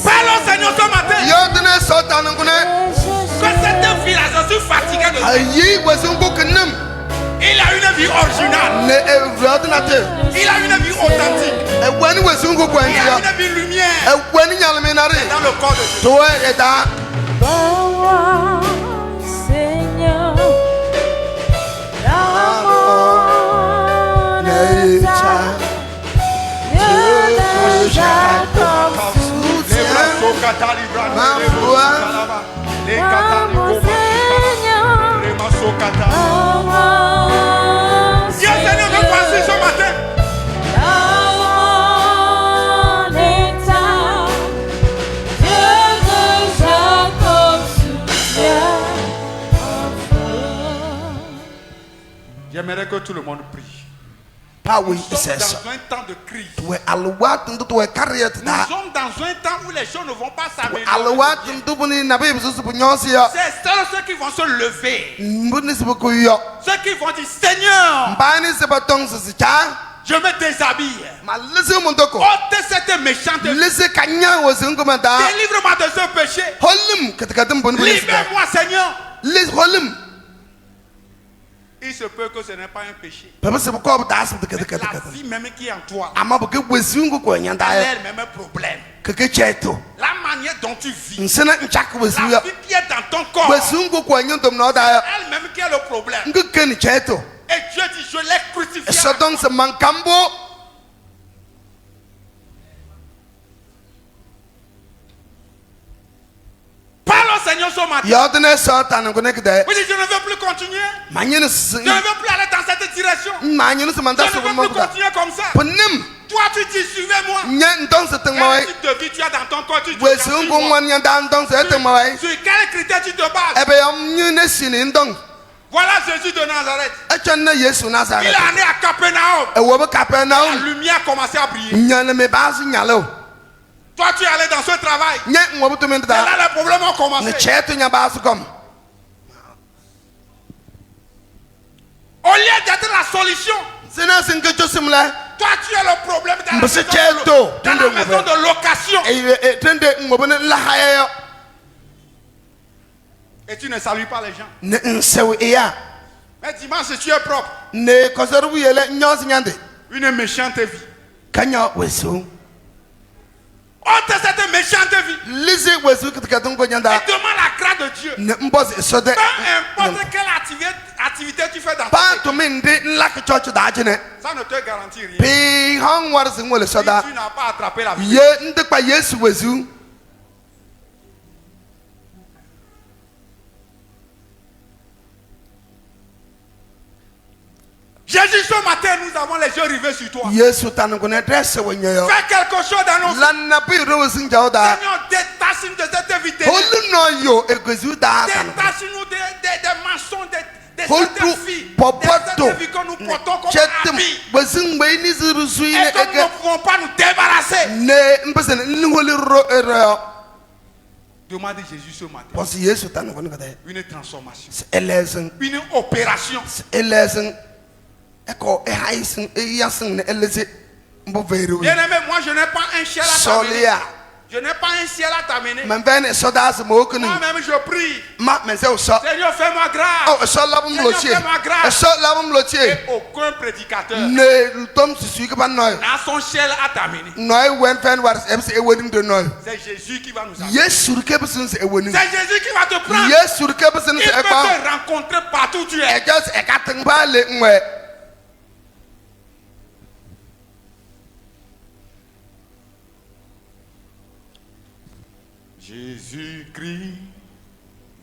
S1: Parle au Seigneur ce matin.
S2: yo dene eso tanungune
S1: Que cette vie-là, je suis fatigué de ça.
S2: ayi wesi ngo kenem
S1: Il a une vie originale.
S2: ne ordinateur
S1: Il a une vie authentique.
S2: ewani wesi ngo
S1: Il
S2: kwanti
S1: a
S2: yo
S1: une vie lumière
S2: ewani nyalmi nari
S1: dans le corps de Jésus.
S2: to eda
S5: Parle-moi, Seigneur, dans mon état. Dieu de Jacob,
S1: Les bras sont catalibra,
S2: Ma
S1: les bras
S2: foi.
S1: sont calaba, les
S5: mon
S1: catalibra,
S5: Seigneur,
S1: les bras sont catalibra.
S5: dans mon
S1: Dis au Seigneur de passer ce matin.
S5: dans mon état. Dieu de Jacob, soutiens ma foi.
S1: J'aimerais que tout le monde prie.
S2: pawi
S1: Nous sommes
S2: iseso
S1: dans un temps de crise.
S2: we alwa tundu to we kariet
S1: Nous
S2: da
S1: sommes dans un temps où les choses ne vont pas s'améliorer.
S2: alwa tundu buni na be bisu bu nyosi yo
S1: C'est seuls ceux qui vont se lever.
S2: mbuni sibu ku yo
S1: Ceux qui vont dire, Seigneur,
S2: mbani sibu tong sisi cha
S1: je me déshabille.
S2: ma lisi mundoko
S1: Ôte cette méchante vie.
S2: lisi kanya wasi ngoma da
S1: Délivre-moi de ce péché.
S2: holim katakatum buni buni sida
S1: Libère-moi, Seigneur.
S2: lis holim
S1: Il se peut que ce n'est pas un péché.
S2: pebe sibu ko bu das bu
S1: Mais
S2: kete
S1: la
S2: kete
S1: vie même qui est en toi,
S2: ama bu ke wasi ngo ko nyanda
S1: elle
S2: yo
S1: a même un problème.
S2: keke cheto
S1: La manière dont tu vis,
S2: nsena nchak wasi yo
S1: la vie qui est dans ton corps,
S2: wasi ngo ko nyondom no da yo
S1: elle-même qui est le problème.
S2: ngo ken cheto
S1: Et Dieu dit, je l'ai crucifié.
S2: so dong se mankambo
S1: Parle au Seigneur ce matin.
S2: yo dene so tanungune kede
S1: Oui, je ne veux plus continuer.
S2: manyene
S1: Je ne veux plus aller dans cette direction.
S2: manyene se
S1: Je
S2: manda
S1: ne
S2: so
S1: veux
S2: mo
S1: plus
S2: da
S1: continuer comme ça.
S2: penem
S1: Toi, tu dis, suivez-moi.
S2: nye ndong se teng
S1: Quel
S2: mawai
S1: type de vie tu as dans ton corps? Tu dis,
S2: wesi ngo
S1: suis-moi.
S2: ngwan nyanda ndong se teng mawai
S1: Sur quel critère tu te bases?
S2: ebe yom nyune sini ndong
S1: Voilà Jésus de Nazareth.
S2: echon na Yesu
S1: Il
S2: Nazareth
S1: est allé à Capernaum.
S2: e wo be
S1: La
S2: Capernaum
S1: lumière a commencé à briller.
S2: nyane me basu nyalo
S1: Toi, tu es allé dans ce travail.
S2: nye ngo butu men
S1: Et
S2: da
S1: là, les problèmes ont
S2: ne
S1: commencé.
S2: chetu nya basu kom
S1: Au lieu d'être la solution,
S2: sina sinke chosimla
S1: toi, tu es le problème dans la
S2: Mbese
S1: maison
S2: cheto,
S1: dans la
S2: tende
S1: maison
S2: ngube.
S1: de location.
S2: e tende ngo bene la hayo
S1: Et tu ne salues pas les gens.
S2: ne nsew iya
S1: Mais dimanche, tu es propre.
S2: ne kosoru yele nyos nyande
S1: Une méchante vie.
S2: kanyo wesu
S1: ôte cette méchante vie.
S2: Lise wezu kitakatung ko
S1: Et
S2: nyanda.
S1: demande la grâce de Dieu.
S2: Ne mbos sode.
S1: Peu importe quelle activité tu fais dans ta
S2: Pa
S1: vie,
S2: to min de lak church da jene.
S1: ça ne te garantit rien.
S2: Pi hang war sing wole
S1: Si
S2: soda.
S1: tu n'as pas attrapé la vie.
S2: Ye nde pa Yesu wezu.
S1: Jésus, ce matin, nous avons les yeux rivés sur toi.
S2: Yesu tanu ko ne dresse wonyo.
S1: Fais quelque chose dans nos vies.
S2: Lan na pi ro sing jawda.
S1: Seigneur, détache-nous de cette vie.
S2: Holu no yo egezu da kan.
S1: Détache-nous des mensonges, de
S2: Holu
S1: cette vie. De
S2: popoto.
S1: cette vie que nous portons comme
S2: Chetem
S1: habit.
S2: wezing be ni zuru sui
S1: Et
S2: ne
S1: que nous
S2: ege.
S1: ne pouvons pas nous débarrasser.
S2: Ne mbese ni holi ro ero.
S1: Demandez Jésus ce matin.
S2: Pos Yesu tanu ko ne kade.
S1: Une transformation.
S2: Elezing.
S1: Une opération.
S2: Elezing. Eko e haising e yasing ne eleze. Mbo veru.
S1: Bien-aimé, moi je n'ai pas un ciel à t'amener.
S2: Solia.
S1: Je n'ai pas un ciel à t'amener.
S2: Membene sodas mo kunu.
S1: Moi-même je prie.
S2: Ma mense o so.
S1: Seigneur, fais-moi grâce.
S2: Oh, so labum
S1: Seigneur,
S2: lotie.
S1: fais-moi grâce.
S2: So labum lotie.
S1: Et aucun prédicateur
S2: Ne tom susu ke ban noy.
S1: n'a son ciel à t'amener.
S2: Noy wen fen war MC e wonim de noy.
S1: C'est Jésus qui va nous amener.
S2: Yesu ke besin se e wonim.
S1: C'est Jésus qui va te prendre.
S2: Yesu ke besin
S1: Il
S2: se
S1: peut
S2: e ba.
S1: te rencontrer partout où tu
S2: E
S1: es.
S2: just e ka teng ba le nwe.
S1: Jésus-Christ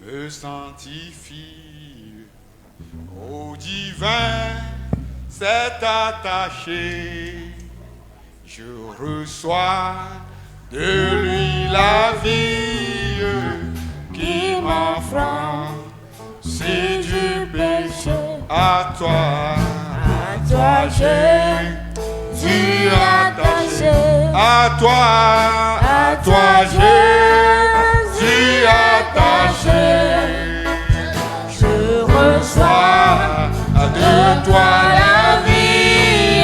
S1: me sanctifie. Au divin s'est attaché. Je reçois de lui la vie qui m'affranchit du péché. À toi,
S5: Toi Jésus attaché,
S1: à toi,
S5: à toi Jésus attaché, je reçois de toi la vie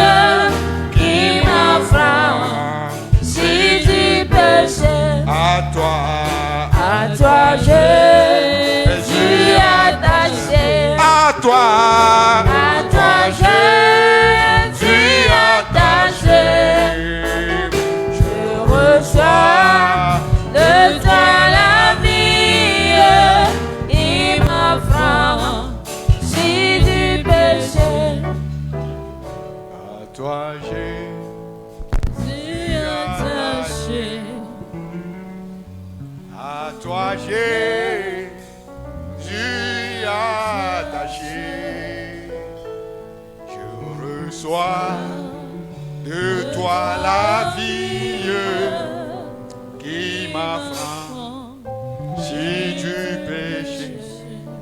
S5: qui m'affranchit du péché.
S1: à toi,
S5: À toi Jésus attaché,
S1: à toi,
S5: à toi Jésus attaché, je reçois de toi la vie qui m'affranchit du péché.
S1: à toi,
S5: Jésus attaché,
S1: à toi, Jésus attaché. Je reçois de toi la vie qui m'affranchit du péché.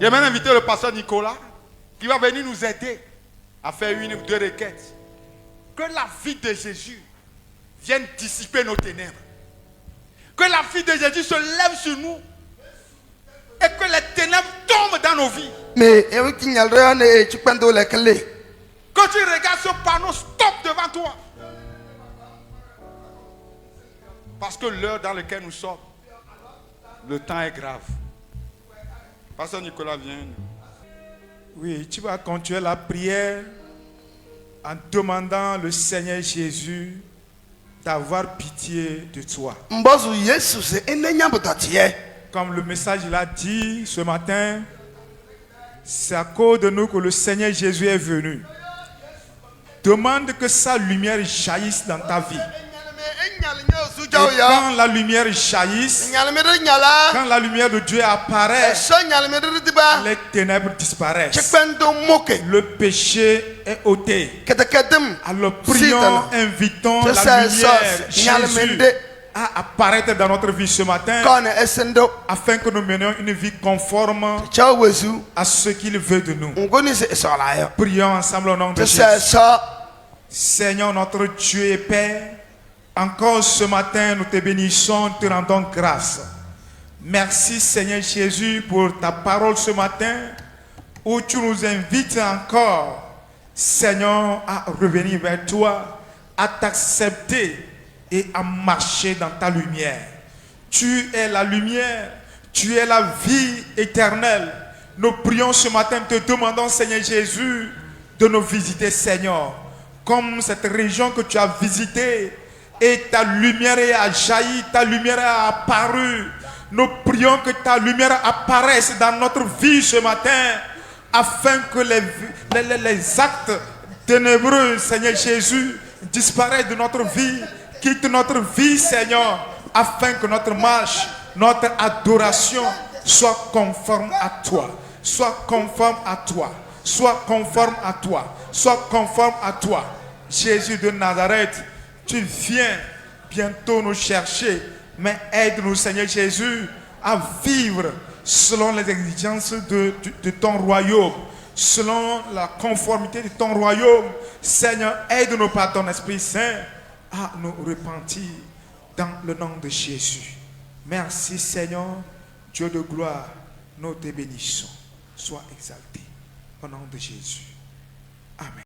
S1: J'ai même invité le pasteur Nicolas qui va venir nous aider à faire une ou deux requêtes. Que la vie de Jésus vienne dissiper nos ténèbres. Que la vie de Jésus se lève sur nous et que les ténèbres tombent dans nos vies.
S2: Me e wi nyal re ne e chipando le kle.
S1: Quand tu regardes ce panneau, stop devant toi. Parce que l'heure dans laquelle nous sommes, le temps est grave. Pasteur Nicolas, viens.
S4: Oui, tu vas continuer la prière en demandant le Seigneur Jésus d'avoir pitié de toi.
S2: Mbozu Yesu se enenya botatie.
S4: Comme le message l'a dit ce matin, c'est à cause de nous que le Seigneur Jésus est venu. Demande que sa lumière jaillisse dans ta vie. Et quand la lumière jaillisse, quand la lumière de Dieu apparaît, les ténèbres disparaissent. Le péché est ôté. Alors prions, invitons la lumière Jésus à apparaître dans notre vie ce matin afin que nous menions une vie conforme à ce qu'il veut de nous. Prions ensemble au nom de Jésus. Seigneur notre Dieu et Père, encore ce matin nous te bénissons, te rendons grâce. Merci Seigneur Jésus pour ta parole ce matin où tu nous invites encore, Seigneur, à revenir vers toi, à t'accepter et à marcher dans ta lumière. Tu es la lumière, tu es la vie éternelle. Nous prions ce matin, te demandons Seigneur Jésus de nous visiter Seigneur. Comme cette région que tu as visitée et ta lumière a jailli, ta lumière a apparu. Nous prions que ta lumière apparaisse dans notre vie ce matin, afin que les actes ténébreux, Seigneur Jésus, disparaissent de notre vie, quittent notre vie, Seigneur, afin que notre marche, notre adoration soit conforme à toi, soit conforme à toi, soit conforme à toi, soit conforme à toi. Jésus de Nazareth, tu viens bientôt nous chercher, mais aide-nous, Seigneur Jésus, à vivre selon les exigences de ton royaume, selon la conformité de ton royaume. Seigneur, aide-nous par ton Esprit Saint à nous repentir dans le nom de Jésus. Merci, Seigneur, Dieu de gloire, nous te bénissons. Sois exalté au nom de Jésus. Amen.